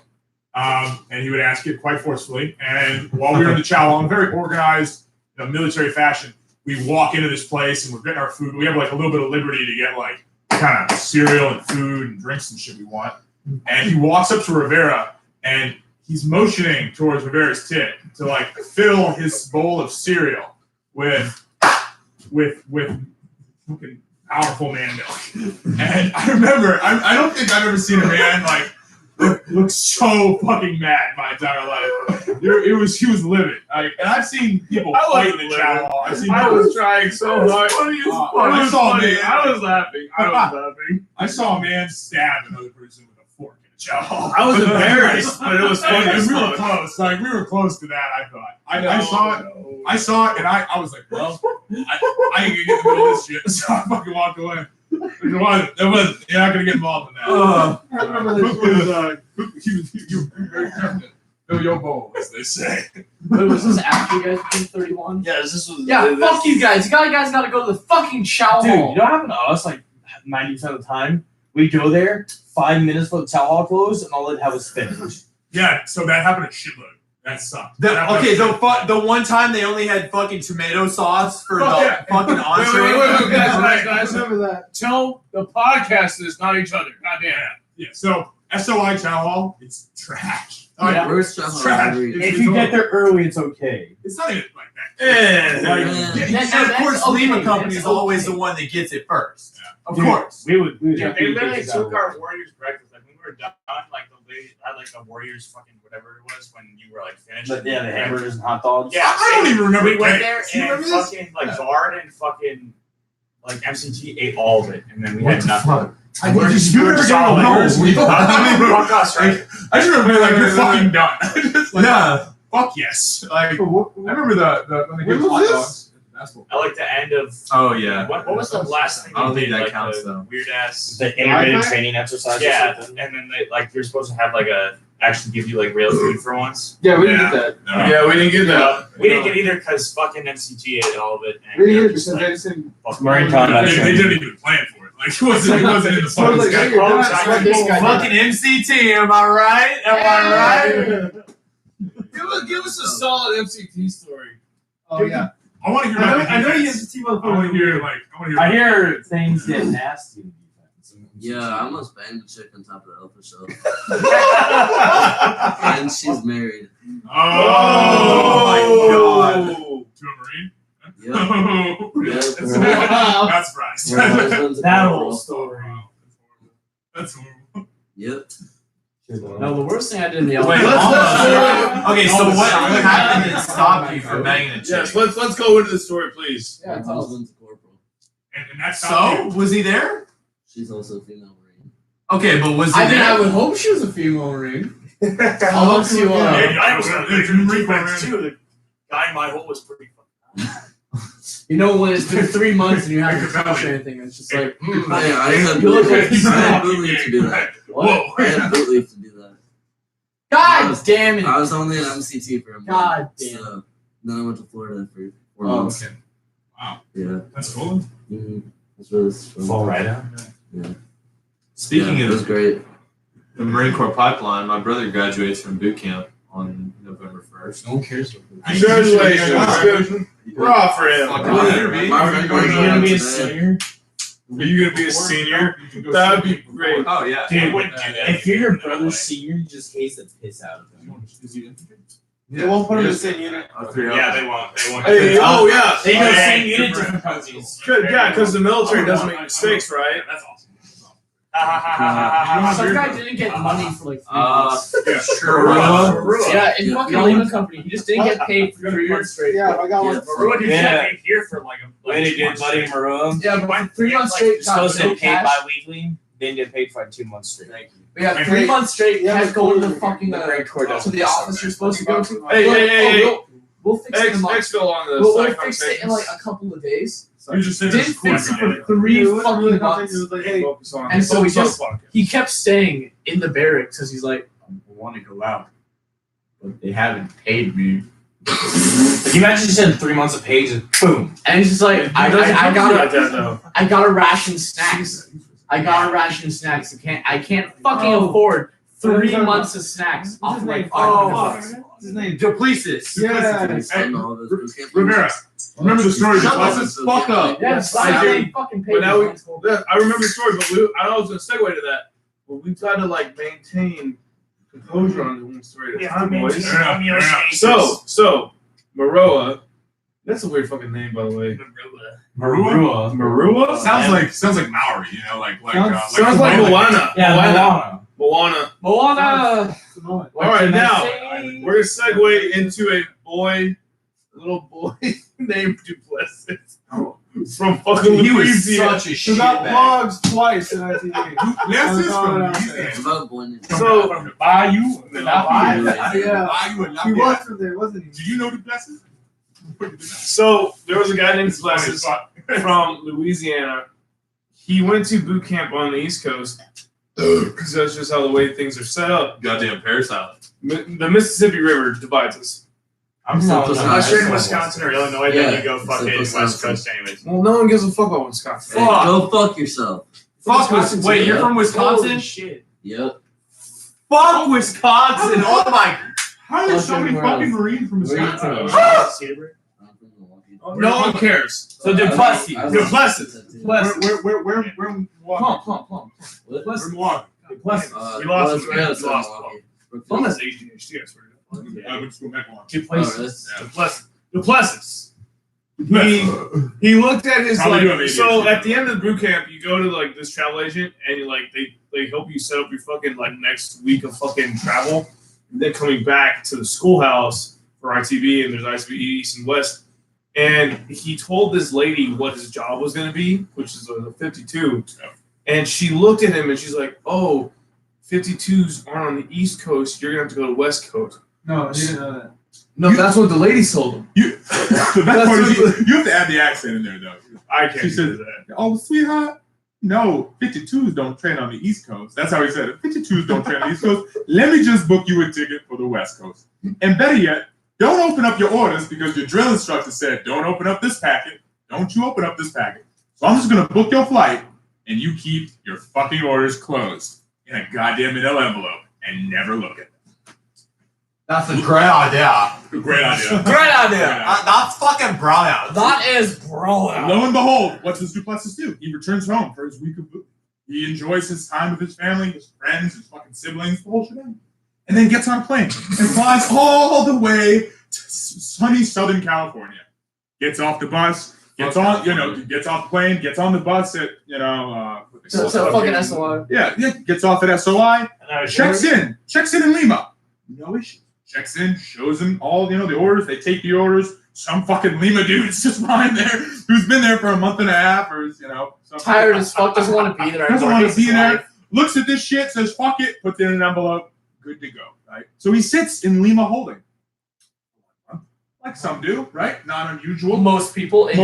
S1: and he would ask it quite forcefully. And while we were in the chow hall, in very organized, military fashion, we walk into this place and we're getting our food. We have like a little bit of liberty to get like kind of cereal and food and drinks and shit we want. And he walks up to Rivera and he's motioning towards Rivera's tit to like fill his bowl of cereal with fucking powerful man milk. And I remember, I don't think I've ever seen a man like look so fucking mad my entire life. He was livid. And I've seen people fight in the chow hall.
S2: I was trying so hard. I was laughing.
S1: I saw a man stab another person with a fork in a chow hall.
S2: I was embarrassed, but it was funny.
S1: We were close. Like we were close to that. I thought. I saw it, and I was like, well, I ain't gonna get in the middle of this shit, so I fucking walked away. You're not gonna get involved in that.
S7: I remember this.
S1: You were very tempted. Fill your bowl, as they say.
S4: Wait, was this after you guys became 31?
S2: Yeah, this was.
S4: Yeah, fuck you guys. You guys gotta go to the fucking chow
S5: Dude,
S4: hall.
S5: you know what happened to us? Like 90% of the time, we go there 5 minutes before the chow hall closed, and all they'd have was spinach.
S1: Yeah, so that happened at shitload. That sucked.
S3: The one time they only had fucking tomato sauce for the fucking entree.
S2: Wait, guys.
S7: Remember that.
S2: Tell the podcasters, not each other. Goddamn.
S1: Yeah. So SOI Chow Hall, it's trash.
S4: Yeah.
S6: Where's Chow Hall?
S1: Trash.
S5: If you get there early, it's okay.
S1: It's not even like that.
S3: And of course, Lima Company is always the one that gets it first. Of course.
S5: We would
S8: Yeah,
S5: have
S8: they
S5: to
S8: literally
S5: take that
S8: took
S5: way.
S8: our Warriors breakfast. Like when we were done, like the lady had like the Warriors fucking whatever it was when you were like finished.
S5: But yeah, the hamburgers and hot dogs.
S8: Yeah,
S1: I don't even remember.
S8: We went there
S1: Do you
S8: and
S1: remember this?
S8: fucking like Bard and fucking like MCT ate all of it, and then we had nothing.
S1: You never get hamburgers.
S8: Fuck us, right?
S1: I just remember like you're fucking done. Just like,
S3: Yeah.
S1: Fuck yes. Like I remember the when they
S7: When
S1: gave
S7: was
S1: hot
S7: this?
S1: dogs. Basketball.
S8: I like the end of.
S3: Oh yeah.
S8: What was the last thing?
S3: I don't
S8: they
S3: think
S8: did?
S3: that
S8: Like,
S3: counts,
S8: the
S3: though.
S8: Weird ass.
S5: The intermittent
S7: Wi-Fi?
S5: training exercise
S8: Yeah,
S5: or something.
S8: and then they like you're supposed to have like a actually give you like real food for once.
S7: Yeah, we didn't get that.
S1: No.
S2: Yeah, we didn't get that.
S8: We didn't get either because fucking MCT ate all of it. And
S7: We didn't get it
S8: just,
S7: because
S8: like,
S7: they just didn't.
S8: fucking-
S5: Marine combat
S1: They
S5: training.
S1: didn't even plan for it. Like it wasn't in the fucking
S7: So I was like, hey,
S1: schedule.
S7: you're done.
S8: Exactly.
S7: Let this guy do
S3: Fucking MCT, am I right? Am I right?
S2: Give us a solid MCT story.
S7: Oh yeah.
S1: I want to hear about
S7: I know
S1: the
S7: he
S1: defense.
S7: is a team
S1: I want to hear like
S5: I hear things get nasty in defense.
S6: Yeah, I almost banged a chick on top of the Alpha Show. And she's married.
S1: Oh
S3: my God.
S1: To a Marine?
S6: Yep.
S1: That's
S7: Wow.
S1: not surprised.
S6: Her husband's a
S5: That
S6: corporal.
S5: whole story.
S1: That's horrible.
S6: Yep.
S4: No, the worst thing I did in the
S3: Wait,
S4: elevator.
S3: okay, so what happened that stopped you from banging a chick?
S2: Yes, let's go into the story, please.
S4: Yeah,
S6: My
S4: tell us.
S6: husband's a corporal.
S1: And that's
S3: So, was he there?
S6: She's also a female Marine.
S3: Okay, but was he
S4: I mean,
S3: there?
S4: I would hope she was a female Marine.
S8: Yeah,
S4: Unless you
S8: I was in the Marine Corps too. The guy in my hole was pretty fucking.
S4: You know, when it's been 3 months and you haven't touched anything, it's just like,
S6: Hey, I had
S4: You look like
S6: boot leave to do that.
S4: what?
S6: I had boot leave to do that.
S4: God damn it!
S6: I was only an MCT for a month.
S4: God damn.
S6: So then I went to Florida for 4
S4: Oh,
S6: months.
S1: Okay. Wow.
S6: Yeah.
S1: That's cool.
S6: Mm-hmm. It was fun.
S5: Fall right out.
S3: Speaking
S6: Yeah, it was
S3: of
S6: great.
S3: the Marine Corps pipeline, my brother graduates from boot camp on November 1st.
S5: No one cares.
S2: Congratulations. Hurrah for him.
S6: My friend
S4: Are you gonna be a
S6: today.
S4: senior?
S2: Are you gonna be a senior? That would be great.
S3: Oh yeah.
S5: Dude,
S1: wouldn't do that.
S5: if you're your brother's senior, you just hates the piss out of him.
S7: They won't put him in the same unit.
S8: Yeah, they won't. They won't.
S2: Hey, oh yeah.
S5: They go
S8: Yeah,
S5: same unit,
S8: different.
S5: different companies.
S2: Yeah, because the military doesn't make mistakes, right?
S8: That's awesome. Ha
S4: Some guy didn't get money for like 3 months.
S1: Yeah,
S3: Marua.
S4: Yeah, in
S6: Yeah.
S4: fucking Lehman Company, he just didn't get paid for 3 months straight.
S7: Yeah, I got one.
S8: Marua did
S5: Yeah.
S8: get here for like a.
S5: When he did Buddy Marua,
S4: Yeah, but 3 months straight.
S5: you're supposed to
S4: got
S5: get paid
S4: cash.
S5: bi-weekly, then get paid for like 2 months straight.
S4: Yeah, 3 months straight.
S7: Yeah,
S4: Can't
S7: but
S4: go to the
S7: cool.
S4: fucking
S5: The Marine Corps
S4: to
S5: doesn't.
S4: the office you're supposed to go to.
S2: Hey.
S4: We'll fix it in a month.
S2: Exfil on the
S4: We'll
S2: side
S4: fix it in like a couple of days.
S1: You just said
S4: Didn't fix it for 3 fucking months.
S2: Focus on
S4: And so he just
S2: Focus on-
S4: he kept staying in the barracks because he's like,
S5: I want to go out, but they haven't paid me. Can you imagine just in 3 months of pay, just boom?
S4: and he's just like, I
S2: like
S4: gotta
S2: that though.
S4: I gotta ration snacks. I gotta ration snacks. I can't fucking afford 3 months of snacks off of like $500.
S7: His name.
S3: Duplessis.
S7: Yeah.
S6: And all those boot camp
S1: Rivera, remember the story of the
S3: Shut
S1: classes?
S3: the fuck up.
S4: Yes,
S2: I
S4: I
S2: do.
S4: didn't fucking pay.
S2: But now
S4: me.
S2: Yeah, I remember the story, but I know I was gonna segue to that. But we try to like maintain composure on one story at a time, boys. So Maroa, that's a weird fucking name, by the way.
S1: Marua?
S2: Marua
S1: Sounds like Maori, you know, like
S2: sounds like Moana.
S5: Yeah,
S2: Moana.
S4: Moana.
S2: All right, now we're gonna segue into a little boy named Duplessis from fucking
S3: He was
S2: Louisiana.
S3: such a
S7: He got
S3: shitbag.
S7: blogs twice in ITV.
S1: Duplessis from
S6: It's
S1: Louisiana.
S6: about boy named
S2: So-
S1: From the Bayou.
S7: Yeah.
S1: Bayou and
S7: He
S1: Lafayette.
S7: was from there, wasn't he?
S1: Do you know Duplessis?
S2: So there was a guy named Duplessis from Louisiana. He went to boot camp on the East Coast because that's just how the way things are set up.
S3: Goddamn parasite.
S2: The Mississippi River divides us.
S5: I'm
S8: Unless you're in Wisconsin or Illinois, then you go
S6: Yeah,
S8: fucking
S6: it's
S8: West
S6: like-
S8: Coast anyways.
S2: Well, no one gives a fuck about Wisconsin.
S6: Hey, go fuck yourself.
S3: Fuck Wisconsin. Wait, you're from Wisconsin?
S4: Holy shit.
S6: Yep.
S3: Fuck Wisconsin. Oh my.
S1: How are there so many
S4: Fucking
S1: fucking Marines from
S4: Where you
S1: Wisconsin?
S4: from?
S8: Cedarburg?
S6: I'm from Milwaukee.
S2: No one cares.
S5: So Duplessis.
S2: Duplessis.
S1: Where
S5: Plum.
S1: Where Milwaukee?
S5: Duplessis.
S8: We lost.
S6: Well,
S8: We
S6: it's
S8: lost.
S6: Milwaukee.
S2: Plum has ADHD, I swear to God.
S1: I went to school back on.
S6: Oh, really?
S2: Duplessis. He looked at his
S1: Probably
S2: like.
S1: doing
S2: So
S1: ADHD.
S2: at the end of the boot camp, you go to like this travel agent, and you like they help you set up your fucking like next week of fucking travel. And then coming back to the schoolhouse for ITV, and there's ITV East and West. And he told this lady what his job was going to be, which is a 52. And she looked at him and she's like, "Oh, 52s aren't on the East Coast. You're gonna have to go to West Coast."
S7: No, he didn't know that.
S2: No, that's what the lady told him.
S1: The best part is you have to add the accent in there though.
S2: I can't
S1: She
S2: do
S1: said,
S2: that.
S1: "Oh, sweetheart, no, 52s don't train on the East Coast." That's how he said it. 52s don't train on the East Coast. Let me just book you a ticket for the West Coast. And better yet, don't open up your orders because your drill instructor said, "Don't open up this packet. Don't you open up this packet." So I'm just gonna book your flight, and you keep your fucking orders closed in a goddamn manila envelope and never look at them.
S3: That's a great idea.
S1: Great idea.
S3: Great idea. That's fucking brilliant.
S4: That is brilliant.
S1: Lo and behold, what does Duplessis do? He returns home for his week of boot. He enjoys his time with his family, his friends, his fucking siblings, the whole shebang. And then gets on a plane and flies all the way to sunny Southern California. Gets off the bus, gets on, gets off the plane, gets on the bus at,
S4: So fucking SOI.
S1: Yeah, gets off at SOI, checks in Lima. No issue. Checks in, shows them all, the orders. They take the orders. Some fucking Lima dude's just lying there who's been there for a month and a half or,
S4: tired as fuck, doesn't want to be there.
S1: Doesn't want to be there. Looks at this shit, says fuck it, puts it in an envelope, good to go, right? So he sits in Lima Holding. Like some do, right? Not unusual.
S4: Most people. If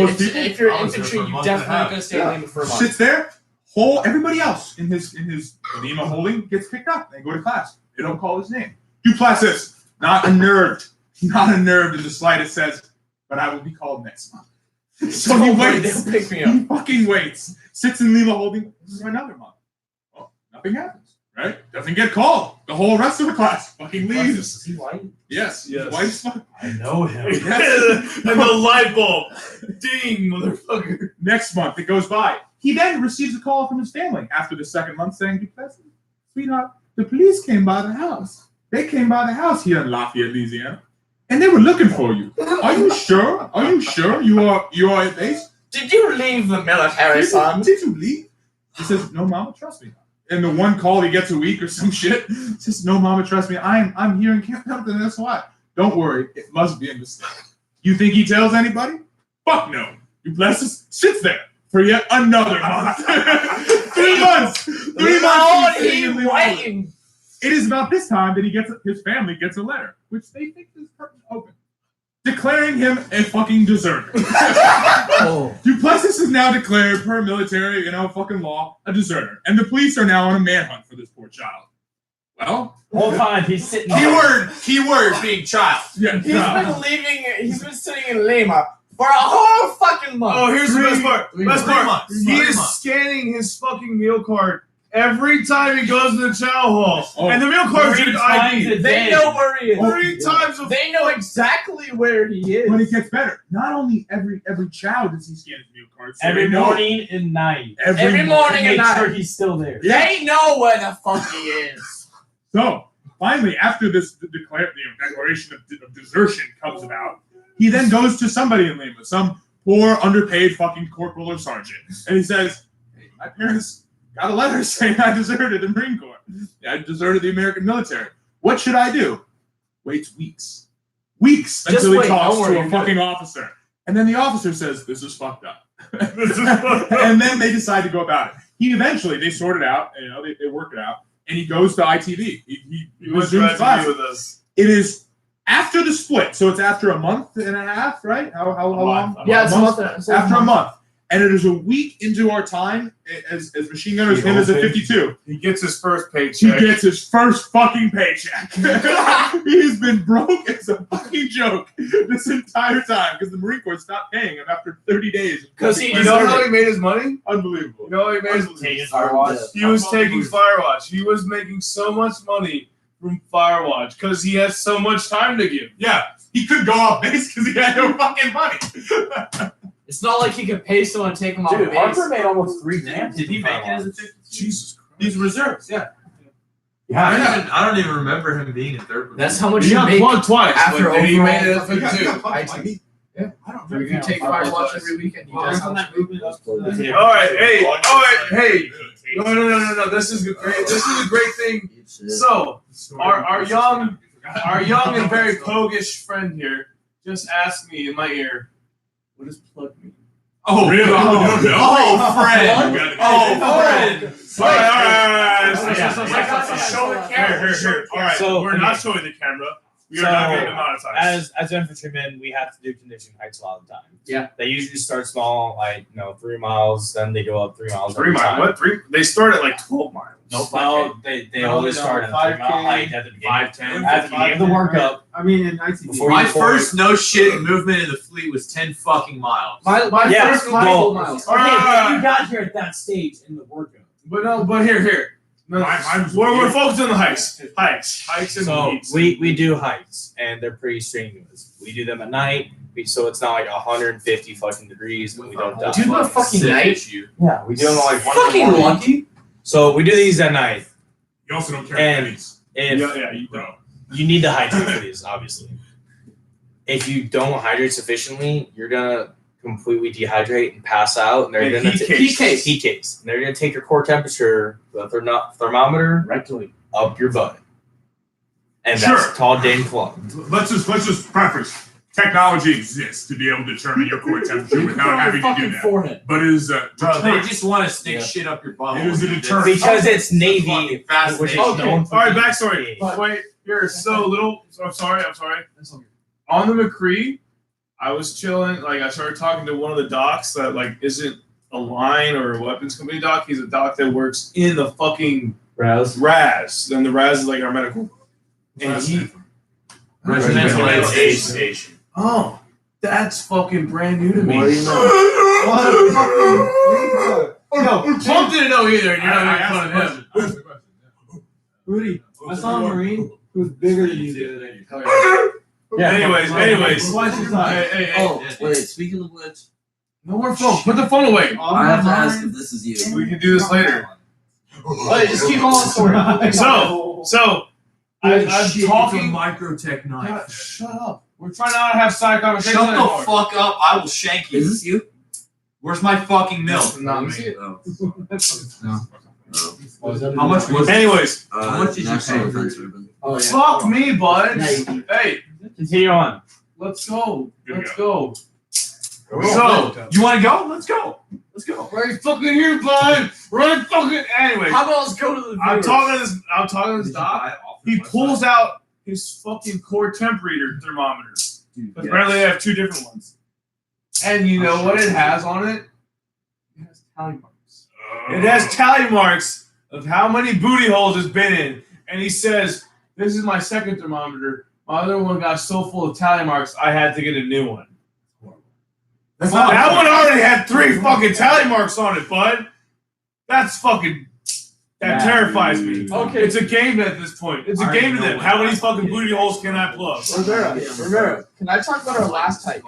S4: you're
S3: I was
S4: infantry,
S3: there for a
S4: you
S3: month and a
S4: definitely
S3: half.
S4: gonna stay in Lima for a month.
S1: Sits there. Everybody else in his Lima Holding gets picked up. They go to class. They don't call his name. Duplessis, not unnerved in the slightest, says, but I will be called next month. So he waits.
S4: They'll pick me up.
S1: He fucking waits. Sits in Lima Holding for another month. Well, nothing happens, right? Doesn't get called. The whole rest of the class fucking leaves.
S5: Is he white?
S1: Yes.
S2: Yes.
S1: Wife's fucking.
S5: I know him.
S1: Yes.
S2: And the light bulb. Ding, motherfucker.
S1: Next month, it goes by. He then receives a call from his family after the second month saying, sweetheart, the police came by the house. They came by the house here in Lafayette, Louisiana, and they were looking for you. Are you sure? Are you sure you are at base?
S4: Did you leave the military, son?
S1: Did you leave? He says, no, mama, trust me. And the one call he gets a week or some shit says, no, mama, trust me. I'm here in Camp Pendleton. That's why. Don't worry. It must be a mistake. You think he tells anybody? Fuck no. Duplessis sits there for yet another month. 3 months. 3 months. he's sitting in Lima Holding.
S4: waiting.
S1: It is about this time that his family gets a letter, which they think is curtain open, declaring him a fucking deserter. Duplessis is now declared per military, fucking law, a deserter, and the police are now on a manhunt for this poor child. Well,
S5: Whole time he's sitting.
S3: Keyword being child.
S1: yeah,
S4: He's been sitting in Lima for a whole fucking month.
S2: Oh, here's the best part. Best part.
S3: months.
S2: He
S3: 3
S2: is
S3: months.
S2: scanning his fucking meal card every time he goes to the chow hall.
S1: Oh.
S2: And the meal card's
S5: 3
S2: in
S5: times
S2: ID.
S5: a
S4: They
S5: day.
S4: know where he is.
S2: 3 times a
S4: They know exactly where he is.
S1: But it gets better. Not only every child does he scan his meal card. So
S5: Every
S1: they know
S5: morning and night.
S4: Every morning and
S5: Make
S4: night.
S5: sure he's still there.
S4: They know where the fuck he is.
S1: So finally, after this declaration of desertion comes about, he then goes to somebody in Lima, some poor underpaid fucking corporal or sergeant, and he says, "Hey, my parents got a letter saying I deserted the Marine Corps. I deserted the American military. What should I do?" Waits weeks
S4: Just
S1: until he
S4: wait,
S1: talks
S4: don't worry,
S1: to a
S4: you're
S1: fucking officer, and then the officer says, "This is fucked up."
S2: This is fucked up.
S1: And then they decide to go about it. They sort it out. They work it out. And he goes to ITV. He
S2: was
S1: resumes
S2: glad to
S1: class.
S2: be with us.
S1: It is after the split, so it's after a month and a half, right? How long?
S4: Yeah, it's a month.
S1: After a month, and it is a week into our time as machine gunners. Him as a 52.
S2: He gets his first
S1: He
S2: paycheck.
S1: gets his first fucking paycheck. He has been broke as a fucking joke this entire time because the Marine Corps stopped paying him after 30 days.
S4: 'Cause he
S2: You know how he made his money?
S1: Unbelievable.
S2: You know how he made his
S5: Taking
S6: Firewatch.
S2: He was taking Firewatch. He was making so much money from Firewatch because he has so much time to give.
S1: Yeah, he couldn't go off base because he had no fucking money.
S4: It's not like he could pay someone to take him off
S5: Dude,
S4: base.
S5: Harper made almost $3 grand.
S3: Did he make it as a 52?
S1: Jesus Christ.
S3: These reserves, yeah.
S5: Yeah.
S3: I don't even remember him being in third.
S4: That's how much
S2: He
S4: you
S2: got
S4: make
S2: plugged twice.
S4: after
S2: Like, he
S4: overall
S2: made it at
S4: fucking
S2: 52.
S4: ITV.
S1: I don't
S4: If you take Firewatch every weekend, you guys
S2: All right, hey. No. This is great. This is a great thing. So, our young and very pogish friend here just asked me in my ear, "What does plug mean?"
S1: Oh, really?
S3: Oh, Fred.
S1: Fred.
S3: Oh, Fred.
S2: All right.
S4: Show the camera.
S2: Here. All right,
S5: So,
S2: we're not showing the camera. We are not getting demonetized.
S5: As infantrymen, we have to do condition heights a lot of the time.
S4: Yeah.
S5: They usually start small, 3 miles, then they go up 3 miles.
S2: 3
S5: every
S2: miles.
S5: time.
S2: What? 3? They start at like 12 miles.
S5: No, they always start at a 3 mile
S7: 5K,
S5: height at the beginning.
S3: 5'10".
S5: At the beginning of the workup.
S7: I mean, in ITV.
S5: Before
S3: My
S5: you
S3: first no shit movement in the fleet was 10 fucking miles.
S4: My
S5: Yeah,
S4: first
S5: well,
S4: miles.
S2: All right.
S5: you got here at that stage in the workup.
S2: But here. No, we're focused on the hikes. Hikes and
S5: So
S2: heats.
S5: we do heights, and they're pretty strenuous. We do them at night, so it's not like 150 fucking degrees, and we don't die.
S4: Do you have fucking
S3: Sick
S4: night?
S3: issue.
S5: Yeah, we do them like 1 in the
S4: Fucking
S5: morning.
S4: lucky.
S5: So we do these at night.
S1: You also don't care
S5: And
S1: pennies.
S5: if
S2: You
S1: Bro.
S5: you need to hydrate for these, obviously. If you don't hydrate sufficiently, you're gonna completely dehydrate and pass out, and they're
S2: And
S5: gonna
S2: heat case.
S5: heat case. And they're gonna take your core temperature, the thermometer,
S4: Rectally.
S5: up your butt, and
S1: Sure.
S5: that's called Dane Club.
S1: Let's just preface. Technology exists to be able to determine your core temperature without having to do that.
S4: Forehead.
S1: But it is a
S3: Bro, they
S1: deterrent.
S3: just want to stick shit up your butt.
S1: It is a deterrent.
S5: Because it's Navy,
S3: Fucking fast
S5: which is
S3: nation.
S5: known for
S2: All right,
S5: being
S2: backstory.
S5: Navy.
S2: Wait, here. So I'm sorry. On the McCree, I was chilling. Like I started talking to one of the docs that like isn't a line or a weapons company doc. He's a doc that works in the fucking RAS. And the RAS is like our medical. And he.
S3: Residential aid station.
S2: Oh, that's fucking brand new to me.
S4: What do you know?
S2: No, Plum didn't know either, and you're not making fun of him.
S1: I asked the question.
S7: Rudy, I saw a Marine who's bigger than you the other day.
S5: Yeah.
S2: Anyways.
S7: Twice his size.
S2: Hey.
S6: Oh, wait, speaking of which,
S2: No more phone. Put the phone away.
S6: I have to ask if this is you.
S2: We can do this later.
S4: Wait, just keep on story.
S2: So I'm talking.
S3: Microtech
S2: God,
S3: knife.
S2: shut up. We're trying not to have side conversations.
S3: Shut the
S2: anymore.
S3: fuck up! I will shank you.
S6: Is this you?
S3: Where's my fucking milk?
S2: Not me.
S6: Oh.
S3: How much was it?
S2: Anyways,
S3: How much did you
S6: National
S3: pay?
S6: Defense Ribbon.
S4: Oh, yeah.
S2: fuck me, bud.
S4: Yeah,
S2: Hey,
S5: Continue on.
S2: let's go.
S1: Good
S2: Let's go.
S3: So, you want to go? Let's go. Let's go.
S2: Right fucking here, bud. Right fucking. Anyways,
S4: How about let's go to the viewers?
S2: I'm talking to this doc. He pulls out his fucking core temperature thermometer. But apparently they have two different ones. And you know what it has on it? It has tally marks. It has tally marks of how many booty holes it's been in. And he says, this is my second thermometer. My other one got so full of tally marks, I had to get a new one.
S3: That's
S2: That one already had 3 fucking tally marks on it, bud. That's fucking... That terrifies me.
S4: Okay.
S2: It's a game at this point. It's a game to them. How many fucking booty holes can I plug?
S4: Rivera, can I talk about our last hike?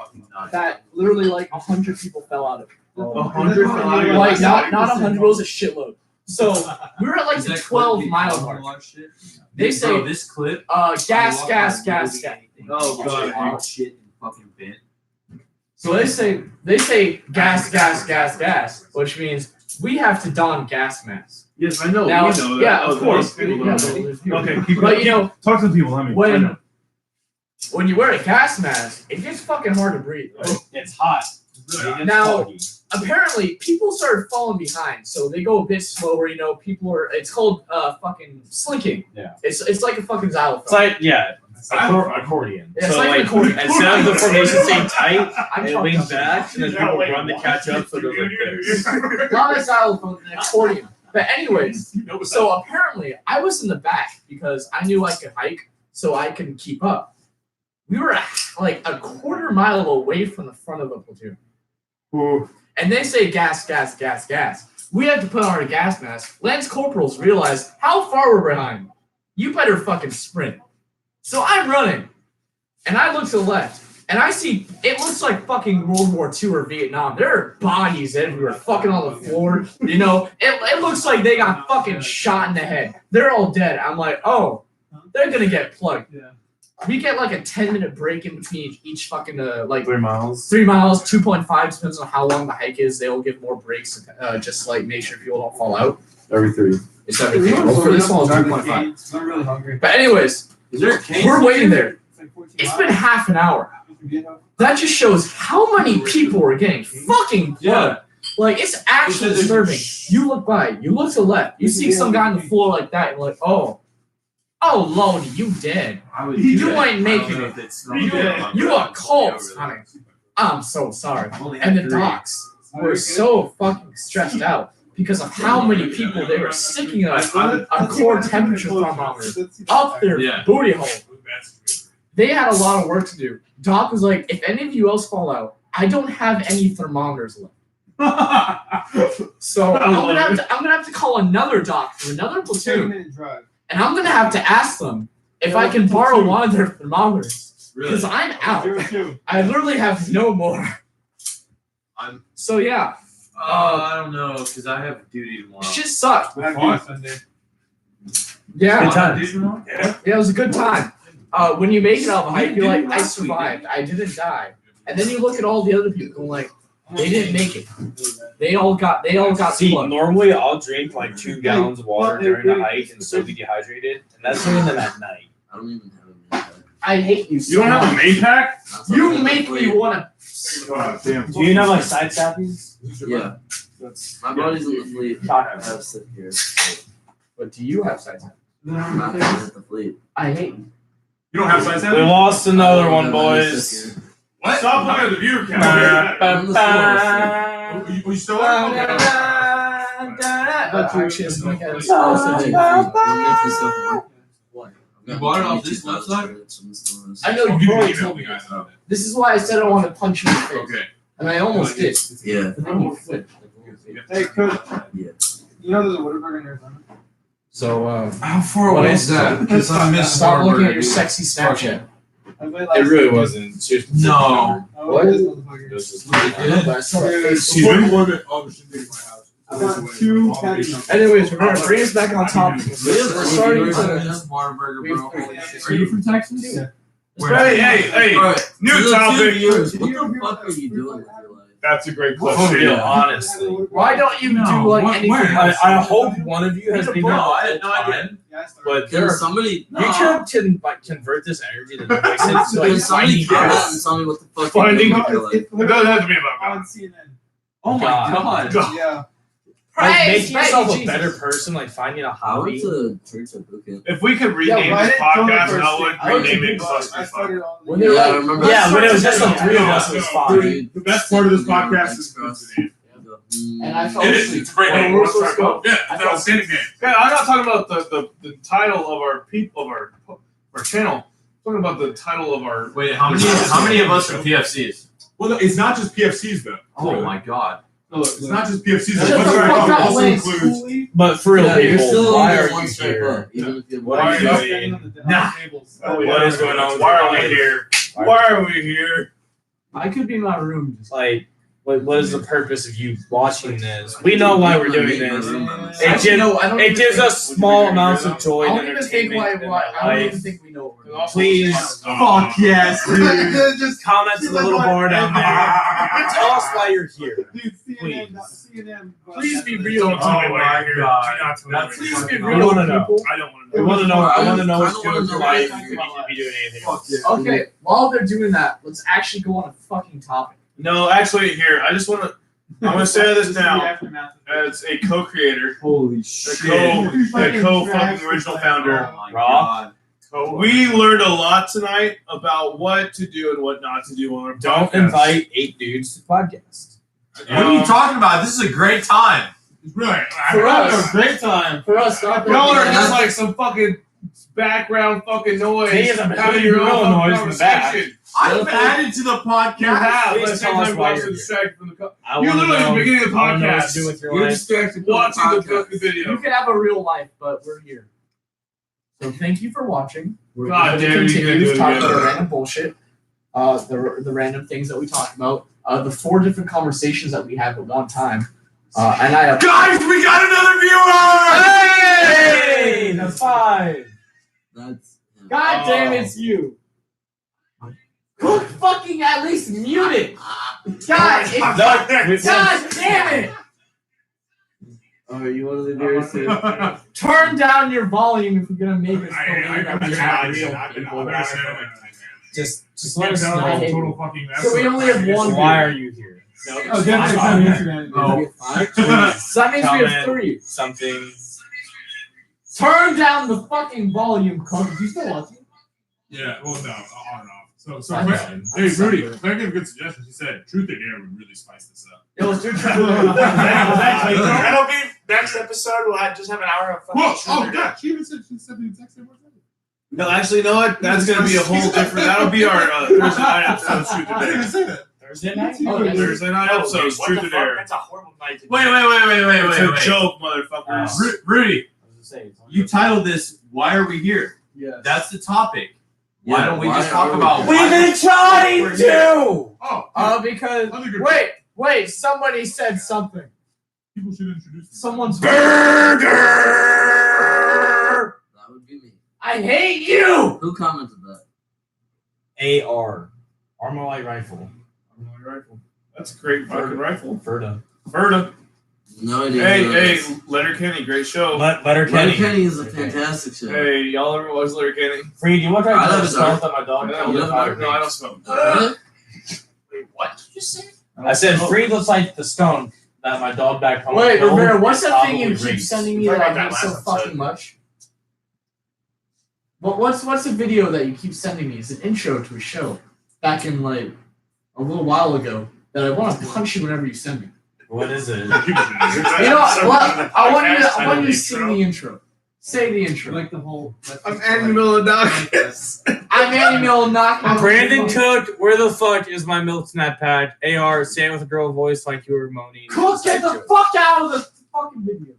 S4: That literally like 100 people fell out of it.
S2: 100 fell out of your
S4: Like
S2: last
S4: not 100, it was a shitload. So we were at like the 12-mile mark. They say
S3: Bro, this clip.
S4: gas.
S3: Oh god, shit and fucking bent.
S4: So they say gas, which means we have to don gas masks.
S2: Yes, I know.
S4: Now,
S2: we know that.
S4: yeah,
S2: Oh,
S4: of course.
S2: those people
S4: Yeah,
S2: don't know.
S4: okay,
S2: Okay, keep
S4: but you know,
S2: talk to the people. I mean,
S4: when you wear a gas mask, it gets fucking hard to breathe. Right?
S5: It's hot.
S4: Now, apparently, people started falling behind, so they go a bit slower. You know, people are. It's called fucking slinking.
S5: Yeah.
S4: It's like a fucking xylophone.
S5: It's like accordion.
S4: Yeah, it's
S5: so
S4: like an accordion.
S5: instead of the formation staying tight,
S4: I'm
S5: it
S4: talking
S5: leans
S4: about
S5: back, and then people run to catch up. So they're like this.
S4: not a xylophone, an accordion. But anyways, so apparently I was in the back because I knew I could hike, so I could keep up. We were like a quarter mile away from the front of the platoon. And they say gas. We had to put on our gas mask. Lance corporals realized how far we're behind. You better fucking sprint. So I'm running. And I look to the left. And I see, it looks like fucking World War II or Vietnam. There are bodies everywhere, fucking on the floor. You know, it looks like they got fucking shot in the head. They're all dead. I'm like, oh, they're going to get plugged.
S7: Yeah.
S4: We get like a 10-minute break in between each fucking,
S5: 3 miles.
S4: 3 miles, 2.5, depends on how long the hike is. They will give more breaks, just like make sure people don't fall out.
S5: Every 3.
S4: It's everything. Well, for this one, it's 2.5.
S7: I'm really hungry.
S4: But anyways,
S3: Is there a case?
S4: we're waiting there.
S7: It's like 14
S4: It's
S7: miles.
S4: been half an hour. That just shows how many people are getting fucking plugged.
S3: Yeah.
S4: Like, it's actually disturbing. You look by, you look to the left, you see some guy on the floor like that, and you're like, oh, Lordy, you dead. You ain't making it. You are corpse, honey. I'm so sorry. And the docs were so fucking stressed out because of how many people they were sticking a core temperature thermometer up their booty hole. They had a lot of work to do. Doc was like, if any of you else fall out, I don't have any thermometers left. So I'm gonna have to call another doc from another platoon,
S7: 10-minute drive.
S4: and I'm gonna have to ask them if I can borrow one of their thermometers because I'm out.
S7: 0-2.
S4: I literally have no more. So yeah,
S3: I don't know, because I have duty tomorrow.
S4: shit sucked.
S7: Have you Sunday?
S4: Yeah,
S5: Good time.
S4: yeah, it was a good time. When you make it out of a hike, you're like, I survived. I didn't die. And then you look at all the other people and like, They didn't make it. They all got
S5: See,
S4: plugged.
S5: normally I'll drink like 2 gallons of water during the hike and still be dehydrated, and that's doing them at night.
S6: I don't even have a main pack.
S4: I hate you.
S2: You don't have a main pack?
S6: That's
S4: You
S6: what I'm
S4: make me
S6: afraid.
S4: want
S2: Damn.
S5: Do you have like side sappies?
S6: Yeah. My buddy's in the fleet.
S4: to.
S6: I have sit here.
S4: But do you have sides?
S6: I'm not gonna hit the fleet.
S4: I hate you.
S1: You don't have size
S5: We
S1: heavy?
S5: lost another
S6: I
S5: one,
S6: don't have any
S5: boys.
S6: sit here.
S1: What?
S2: Stop looking at the viewer
S6: I'm
S2: count.
S6: in the store,
S1: You still are? Okay.
S4: Actually, it's like a-
S6: so- Hey, let me get this stuff.
S4: What?
S6: You
S3: bought it off this website?
S4: I know
S1: I'll
S4: you
S1: give you
S4: probably
S1: the
S4: told me
S1: email.
S4: guys. This is why I said I want to punch you in the face.
S1: Okay.
S4: And I almost did.
S6: Yeah.
S4: But then you flipped.
S7: Hey, Coach.
S6: Yeah.
S7: You know there's a Whataburger in Arizona?
S4: So,
S3: How far away is that? Because I missed
S4: stop looking at your
S3: Whataburger.
S4: sexy Snapchat.
S7: I played
S5: It
S7: last
S5: really
S7: week.
S5: wasn't. She was
S3: No.
S7: Oh,
S4: What?
S7: it is
S5: It
S7: motherfucker.
S5: was just
S4: But I saw that face.
S1: Excuse me? Oh, we should be at my house.
S7: I got 2 patties.
S4: Anyways, we're gonna bring us back on topic. We're starting to.
S3: Whataburger,
S4: we have
S3: bro.
S4: three.
S3: Are you from Texas?
S7: Yeah.
S2: Hey,
S6: Alright.
S2: new
S6: For the
S2: topic.
S6: 2 viewers, what the fuck are you doing with your life?
S2: That's a great
S5: for
S2: question.
S5: real, honestly.
S4: Why don't you do like anything
S5: I
S4: else?
S5: hope one of you has been here
S3: No, I
S5: the
S3: had no
S5: whole
S3: idea.
S5: time,
S7: Yeah, I started.
S5: but
S6: Can
S5: there
S6: somebody
S5: you can like convert this energy to like,
S6: can somebody
S5: finding
S6: comment
S5: out.
S6: and tell me what the fuck
S2: Finding
S6: you're
S7: No,
S6: doing with your life?
S7: it's
S2: It doesn't have to be about
S7: on
S2: God.
S7: CNN.
S3: Oh my
S5: God.
S3: god.
S7: Yeah.
S5: Like,
S4: Praise,
S5: making yourself
S4: praise
S5: a
S4: Jesus.
S5: better person, like finding a
S6: I went
S5: hobby.
S6: to church at boot camp.
S2: If we could rename
S7: Yeah,
S2: this
S7: why didn't
S2: podcast,
S7: Tony
S2: I would
S7: first
S4: I
S2: rename it
S7: but
S2: Cluster
S7: I
S2: Fuck.
S7: started all
S4: When they're
S6: Yeah, I
S4: like,
S6: remember.
S5: Yeah, when it was just the
S4: Yeah.
S5: three of us, it was fine.
S6: Dude,
S1: The best part of this podcast is the name.
S4: and I fell
S1: It is.
S4: asleep.
S1: It's a great
S4: Well,
S1: name.
S4: we're
S1: Let's
S4: supposed to
S1: try
S4: go.
S1: it. Yeah, it's an outstanding name.
S2: Okay, I'm not talking about the title of our people of our channel. I'm talking about the title of our.
S3: Wait, how many of us are PFCs?
S1: Well, no, it's not just PFCs though.
S3: Oh my god.
S2: No, look,
S1: It's not just PFCs.
S4: Shut
S1: The
S4: the
S1: Website
S4: fuck up,
S1: also
S4: Lance.
S1: includes.
S5: But for real,
S6: Yeah, you're
S5: people,
S6: still
S5: why
S6: on
S5: are
S6: one
S5: you
S6: stripe
S5: here?
S6: up, even if you have
S5: What
S6: one
S5: are you
S6: stripe.
S5: doing?
S7: Nah.
S5: What is going on with
S2: Why
S5: your
S2: are we
S5: life?
S2: here? Why are we here?
S4: I could be in my room. Just
S5: Like, what is the purpose of you watching this? We know why we're doing this.
S4: Actually, no, I don't
S5: It
S4: even
S5: gives
S4: think-
S5: us small amounts of joy
S4: I
S5: and
S4: don't even think
S5: entertainment
S4: why.
S5: in
S4: I
S5: our
S4: don't even
S5: life.
S4: think we know what we're doing.
S5: Please,
S3: Fuck yes, dude.
S7: Just
S5: comment to the little bar down there. Tell us why you're here.
S7: dude, CNN.
S5: Please.
S7: CNN.
S4: Please be real.
S1: Don't tell me
S3: Oh
S1: why
S3: my
S1: you're here.
S3: God.
S1: Do not tell me
S3: That's-
S1: why you're
S4: Please be
S1: here.
S5: We
S4: real,
S5: wanna know.
S4: people.
S1: I don't want to
S5: We
S1: know.
S5: want to know. I want to know
S6: I
S5: what's
S6: don't
S5: doing
S6: wanna
S5: with your
S6: know
S5: life.
S6: why
S5: You
S6: you're
S5: need to be doing anything
S3: Fuck
S5: else.
S3: yeah.
S4: Okay, while they're doing that, let's actually go on a fucking topic.
S2: No, actually, here I just want to. I'm gonna say this
S7: is the
S2: now
S7: aftermath.
S2: as a co-creator,
S3: Holy
S2: a
S3: shit.
S2: co-fucking original founder.
S3: Oh my
S5: Raw.
S3: god.
S2: We learned a lot tonight about what to do and what not to do on our
S5: Don't
S2: podcast.
S5: invite 8 dudes to the podcast.
S3: What are you talking about? This is a great time.
S1: Right.
S4: For us,
S2: Great time.
S4: for us, not
S2: Y'all are
S4: that-
S2: just like some fucking background fucking noise.
S5: Hey, it's a
S2: having your
S5: real
S2: own
S5: noise in the back.
S2: conversation.
S3: I've added to the podcast.
S2: You have.
S5: Please
S2: Let's
S5: tell
S2: take
S5: us
S2: time
S5: why
S2: to
S5: you're here.
S2: distract from the.
S5: I
S2: You
S5: want to
S2: literally at
S5: know.
S2: the beginning of the
S5: I wanna know what to
S2: podcast.
S5: do with your
S6: You're
S5: life.
S6: distracted from
S2: Watching the
S6: podcast.
S2: fucking video.
S4: You can have a real life, but we're here. So thank you for watching. We're
S2: God
S4: going to
S2: damn, you
S4: continue
S2: can't do
S4: to
S2: it
S4: talk
S2: again.
S4: about random bullshit. The random things that we talk about. The 4 different conversations that we have at one time. And I
S3: Guys, we got another viewer!
S5: Hey, that's 5.
S6: That's
S4: God damn, it's you. Who fucking at least mute it? God, God damn it!
S6: Oh, you one of the viewers too?
S4: Turn down your volume if you're gonna make us believe that we have
S1: I've
S4: real
S1: been
S4: people.
S5: Just let us know.
S1: Total fucking mess.
S4: So we only have one.
S5: Why are you here?
S7: Oh, definitely it's on the internet.
S3: Oh.
S4: So that means we have
S5: Comment.
S4: 3.
S5: Something.
S4: Turn down the fucking volume, Coach. You still watching?
S1: Yeah, well, no, on and off. So
S4: I'm
S1: Claire,
S4: fine.
S1: hey, Rudy, Claire gave a good suggestion. She said, truth or dare would really spice this up.
S4: It was your
S8: That'll be next episode. We'll just have an hour of fucking
S1: Whoa,
S8: truth
S1: oh,
S8: or
S1: God, she even said the exact same word.
S2: No, actually, you know what? That's gonna be a whole different. That'll be our Thursday night episode. Truth
S1: I
S2: or
S1: didn't
S2: Dare.
S1: even say that.
S5: Thursday night?
S4: Oh, that's-
S2: Thursday night episode.
S8: What
S2: Truth
S8: the
S2: or
S8: fuck?
S2: Dare.
S8: That's a horrible night. to do
S3: Wait,
S2: It's a
S3: wait.
S2: joke, motherfuckers.
S3: Rudy, you titled this, Why Are We Here?
S7: Yes.
S3: That's the topic. Why
S6: Yeah,
S3: don't we
S6: why
S3: just
S6: are
S3: talk
S6: we
S3: about
S6: here?
S5: We've been trying
S1: We're here.
S5: to.
S1: Oh,
S4: Because
S1: other good
S4: wait, somebody said something.
S1: people should introduce themselves.
S4: Someone's
S5: Burger.
S6: That would be me.
S4: I hate you.
S6: Who commented that?
S5: AR. Armor light rifle.
S2: That's a great fucking rifle.
S5: Ferda.
S2: Ferda.
S6: No idea.
S2: Hey, Letterkenny, great show.
S5: Letterkenny.
S6: Letterkenny is a fantastic show.
S2: Hey, y'all ever watch Letterkenny?
S5: Freed, you want to
S6: I
S5: try to
S6: love
S5: smoke that my dog
S2: No,
S5: killed?
S2: I don't smoke.
S4: Wait, what did you say?
S5: I said Freed looks like the stone that my dog back home.
S4: Wait,
S5: killed.
S4: Rivera, what's that thing you
S5: Probably
S4: keep
S5: rings.
S4: sending me
S1: Talk
S4: that I
S1: about that
S4: hate so
S1: last episode.
S4: fucking much? What's the video that you keep sending me? It's an intro to a show back in like a little while ago that I want to punch you whenever you send me.
S5: What is it?
S4: You know what? I want you to sing the intro. Say the intro.
S7: Like the whole.
S2: I'm Andy Milonakis.
S4: I'm Andy Milonakis.
S9: Brandon Cook, where the fuck is my milk snap pad? AR, say it with a girl voice like you were moaning.
S4: Cook, get the fuck out of the fucking video.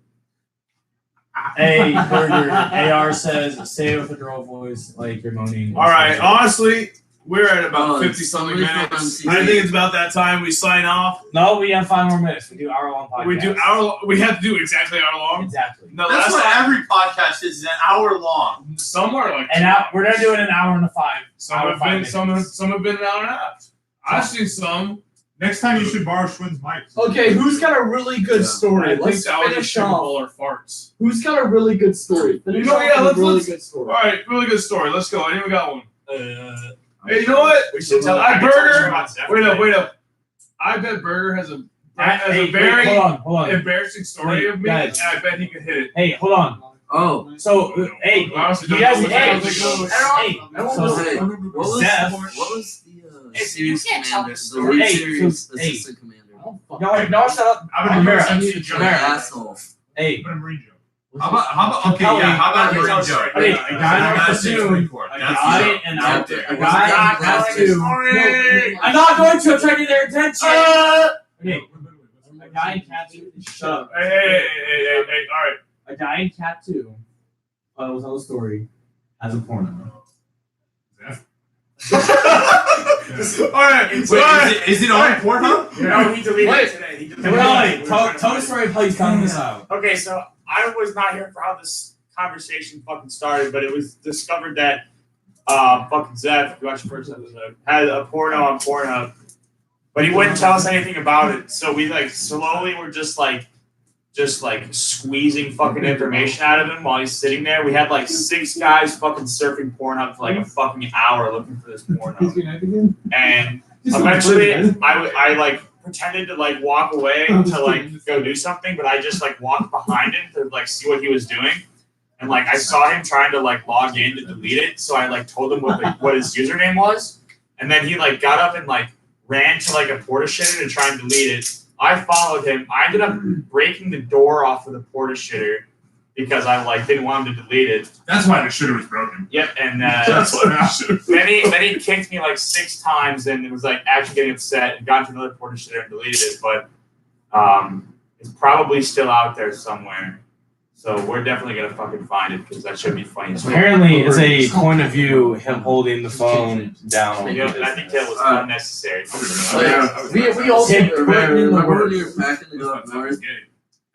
S5: Hey, Burger. AR says, say it with a girl voice like you're moaning.
S2: All right, honestly, we're at about 50 something
S6: somebody's
S2: minutes.
S6: on
S2: I think it's about that time we sign off.
S5: No, we have 5 more minutes. We do hour-long podcast.
S2: We have to do exactly hour long.
S5: Exactly.
S2: No,
S3: That's
S2: last
S3: what
S2: time,
S3: every podcast is, an hour long.
S2: some are like
S5: And now we're gonna do it an hour and a 5.
S2: some
S5: hour
S2: have
S5: five
S2: been some
S5: minutes.
S2: have been an hour and a half. I've seen some.
S1: Next time you should borrow Schwinn's mic.
S4: Okay, who's got a really good story?
S2: I
S4: Let's
S2: think that was a
S4: finish
S2: Super
S4: off.
S2: Bowl or farts.
S4: Who's got a really good story? Finish
S2: know,
S4: off
S2: yeah,
S4: with a really
S2: let's-
S4: good
S2: All
S4: story.
S2: right, really good story. Let's go. I even got one. Hey, you know
S1: We
S2: what?
S1: should tell
S2: I
S1: I told you
S2: Burger.
S1: about Zephyr.
S2: Wait up. I bet Burger has a
S5: Hey,
S2: very
S5: hold on.
S2: embarrassing story of me,
S5: guys.
S2: and I bet he could hit it.
S5: Hey, hold on.
S6: Oh,
S5: So, hey,
S2: Honestly,
S5: you
S2: don't
S5: guys,
S2: know what
S5: hey,
S2: the hell they go.
S5: hey,
S6: so hey, what was
S5: Zeph.
S6: the
S4: Hey,
S6: series
S4: you can't tell
S6: commander?
S4: this
S6: The
S4: story.
S6: lead
S5: Hey,
S6: series
S5: so- hey.
S6: assistant commander.
S5: no, shut up.
S1: I'm gonna
S5: Rivera,
S1: I need
S6: You're
S1: to
S6: an
S1: joke.
S6: asshole.
S5: Hey,
S1: I'm gonna read you.
S3: How about okay,
S5: Kelly,
S3: yeah, how about a
S1: Kelly,
S3: Marine
S1: tell
S3: joke?
S1: us.
S5: Hey, a guy
S3: That's
S5: on
S3: the
S5: platoon,
S3: report.
S5: a
S3: That's
S5: guy
S3: the-
S5: and
S6: Yeah,
S5: out
S6: okay.
S5: there. A guy has to. I'm not going to. I'm trying to get their attention. Okay. A guy in Cat 2. Shut up.
S2: Hey, all right.
S5: A guy in Cat 2. I'll tell a story. Has a porno.
S2: All right.
S3: Is it on Pornhub?
S8: No, he deleted
S2: Wait.
S8: it today. He deleted
S5: Kelly,
S8: it.
S5: tell the story of how you found this out.
S8: Okay, so I was not here for how this conversation fucking started, but it was discovered that fucking Zeph, who watched the first episode, had a porno on Pornhub, but he wouldn't tell us anything about it. So we like slowly were just like squeezing fucking information out of him while he's sitting there. We had like 6 guys fucking surfing Pornhub for like a fucking hour looking for this porno, and eventually I like pretended to like walk away to like go do something, but I just like walked behind him to like see what he was doing. And like I saw him trying to like log in to delete it, so I like told him what his username was, and then he like got up and like ran to like a porta shitter to try and delete it. I followed him. I ended up breaking the door off of the porta shitter because I like didn't want him to delete it.
S1: That's why the shitter was broken.
S8: Yep, and
S1: That's what I should have.
S8: then he kicked me like 6 times and was like actually getting upset and got to another porta shitter and deleted it, but it's probably still out there somewhere. So we're definitely gonna fucking find it because that should be funny. as well.
S9: Apparently, it's a point of view him holding the phone down.
S8: You know, I think that was unnecessary.
S4: We all
S5: Hey,
S6: Remember when you were packing to go up north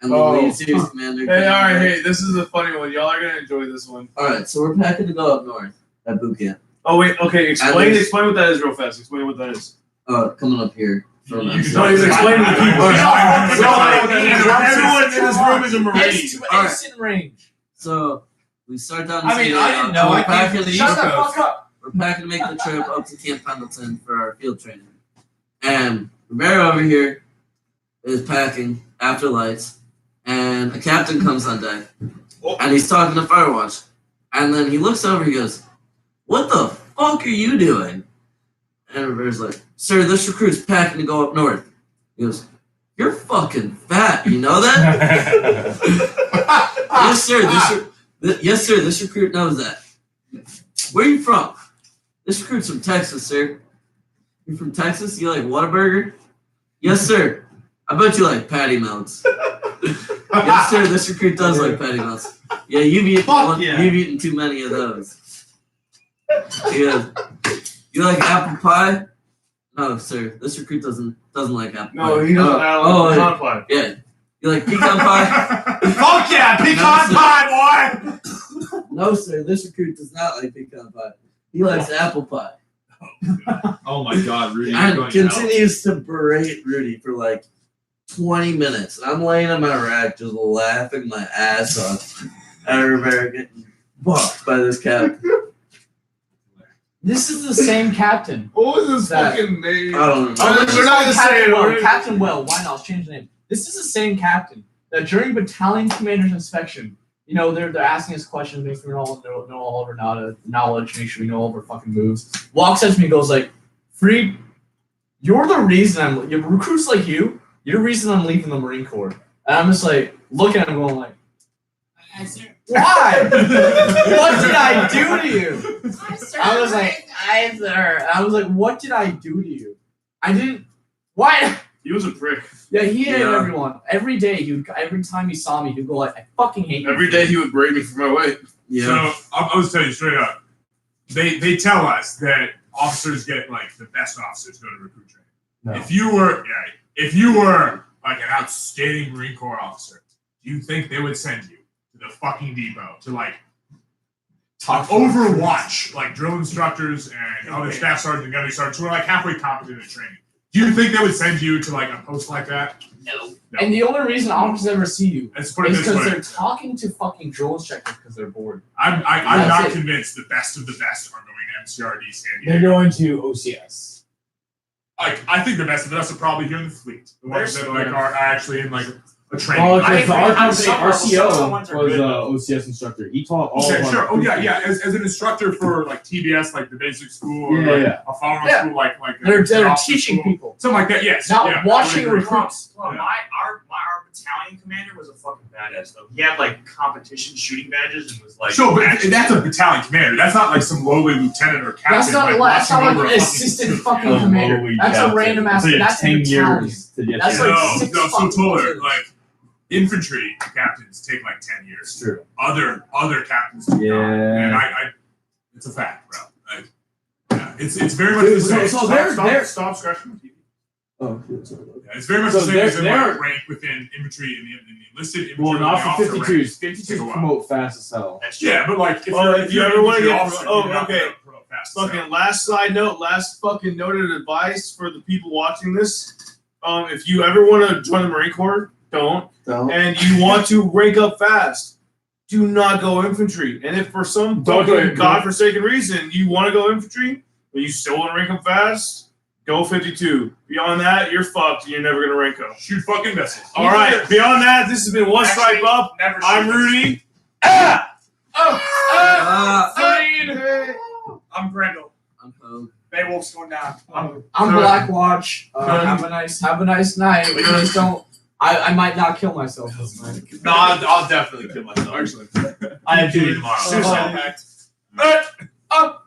S6: and the lead series commander?
S2: Hey, all right. Hey, this is a funny one. Y'all are gonna enjoy this one.
S6: All right, so we're packing to go up north at boot camp.
S2: Oh wait, okay. Explain what that is real fast. Explain what that is.
S6: Coming up here. From
S1: You can
S2: No, he's explaining to people.
S1: Everyone in this room is a Marine.
S4: It's to
S6: All right.
S4: instant range.
S6: So we start down.
S3: I mean, I didn't know.
S6: We're
S3: I came
S6: packing
S3: from the
S4: Shut
S3: East
S4: the
S3: Coast.
S4: fuck up.
S6: We're packing to make the trip up to Camp Pendleton for our field training. And Rivera over here is packing after lights, and a captain comes on deck, and he's talking to Firewatch. And then he looks over, he goes, "What the fuck are you doing?" And Rivera's like, "Sir, this recruit's packing to go up north." He goes, "You're fucking fat, you know that?" Yes, sir. Yes, sir. This recruit knows that. Where are you from? This recruit's from Texas, sir. You're from Texas? You like Whataburger? Yes, sir. I bet you like patty melts. Yes, sir. This recruit does like patty melts. Yeah, you've eaten too many of those. He goes, "You like apple pie?" No, sir. This recruit doesn't like apple pie.
S2: No, he doesn't. Not pie.
S6: Yeah. You like pecan pie?
S3: Fuck yeah, pecan pie, boy!
S6: No, sir. This recruit does not like pecan pie. He likes apple pie.
S2: Oh my God, Rudy! You're
S6: And
S2: going to hell.
S6: continues to berate Rudy for like 20 minutes. And I'm laying on my rack just laughing my ass off at Rivera getting fucked by this captain.
S4: This is the same captain.
S2: What was his
S4: That-
S2: fucking name?
S6: I don't know.
S2: Oh, we're not gonna say it. We're-
S4: Captain Well. Why not? I'll change the name. This is the same captain that during battalion commander's inspection, you know, they're asking us questions, making sure we know all of our knowledge, make sure we know all of our fucking moves. Walks up to me and goes like, Freed, you're the reason your recruits like you're the reason I'm leaving the Marine Corps. And I'm just like, looking at him going like, why? What did I do to you? I was like, I was like, what did I do to you? I didn't. Why?
S2: He was a prick.
S4: Yeah, he hated
S6: Yeah.
S4: everyone. Every day, every time he saw me, he'd go like, I fucking hate you.
S2: Every day he would break me for my weight.
S6: Yeah.
S1: So I'll just tell you straight up. They tell us that officers get like the best officers go to recruit training.
S4: No.
S1: If you were like an outstanding Marine Corps officer, do you think they would send you to the fucking depot to like overwatch like drill instructors and other staff sergeants and gunnery sergeants who are like halfway competent at training? Do you think they would send you to like a post like that?
S6: No.
S4: And the only reason officers ever see you
S1: Let's put it
S4: is
S1: this
S4: because
S1: way.
S4: they're talking to fucking drill instructors because they're bored.
S1: I'm
S4: That's
S1: not
S4: it.
S1: convinced the best of the best are going to MCRD San
S5: They're
S1: Diego.
S5: going to OCS.
S1: Like I think the best of us are probably here in the fleet. The ones that like are actually in like a training.
S5: Well,
S8: I
S5: because
S8: agree.
S5: our
S8: On
S5: company,
S8: some level, some of the
S5: RCO
S8: ones are
S5: was
S8: good,
S5: a
S8: though.
S5: OCS instructor. He taught all
S1: Okay,
S5: of our
S1: sure. Oh yeah,
S5: recruits.
S1: yeah. As an instructor for like TBS, like the basic school, or
S5: Yeah,
S1: like
S5: yeah.
S1: a follow-on
S4: Yeah.
S1: school, like
S4: They're
S1: officer
S4: teaching
S1: school.
S4: people,
S1: Something like that. Yes.
S4: not
S1: yeah,
S4: watching
S1: I would agree.
S4: recruits.
S8: Well,
S1: Yeah.
S8: our battalion commander was a fucking badass though. He had like competition shooting badges and was like.
S1: Sure, but
S8: actually-
S1: that's a battalion commander. That's not like some lowly lieutenant or captain.
S4: That's not
S1: watching over
S4: like
S1: a
S4: an
S1: fucking
S4: assistant
S1: troop.
S4: fucking
S5: Oh,
S4: commander.
S5: Louis
S4: That's a
S5: Captain.
S4: random ass.
S5: So you have
S4: That's a
S5: 10
S4: battalion.
S5: years to get
S4: That's
S5: there.
S4: like six
S1: No, so
S4: fucking
S1: Toller,
S4: years.
S1: like infantry captains take like 10 years.
S5: It's true.
S1: Other captains do not.
S5: Yeah.
S1: And I it's a fact, bro. Like, yeah, it's very much
S5: Dude,
S1: the same.
S5: so they're-
S1: Stop scratching the TV.
S5: Oh, sorry.
S1: Yeah, it's very much
S5: So
S1: the same
S5: they're-
S1: as in
S5: they're-
S1: like rank within infantry and the enlisted infantry.
S5: Well,
S1: and
S5: not
S1: the
S5: for
S1: officer rank.
S5: 52s.
S1: Take a
S5: 52s
S1: while.
S5: promote fast as hell.
S8: That's true.
S1: Yeah, but like if
S2: Oh,
S1: you're
S2: if you ever wanna
S1: infantry
S2: get-
S1: officer,
S2: oh,
S1: you're not
S2: okay.
S1: gonna promote fast. So.
S2: Fucking last side note, last fucking note of advice for the people watching this. If you ever want to join the Marine Corps, don't. And you want to rank up fast, do not go infantry. And if for some
S5: Don't go
S2: fucking
S5: infantry.
S2: godforsaken reason you want to go infantry, but you still want to rank up fast, go 52. Beyond that, you're fucked and you're never going to rank up.
S1: Shoot fucking missiles.
S2: All right. Beyond that, this has been One Stripe Up.
S8: Never.
S2: I'm
S8: shoot
S2: Rudy.
S8: I'm Brendel.
S6: I'm Pogue.
S8: Beowulf's going down.
S4: I'm Blackwatch. Have a nice night. Please don't. I might not kill myself this night.
S3: No, I'll definitely kill myself.
S1: Actually.
S3: I have duty tomorrow.
S8: Suicide pact.
S4: Up.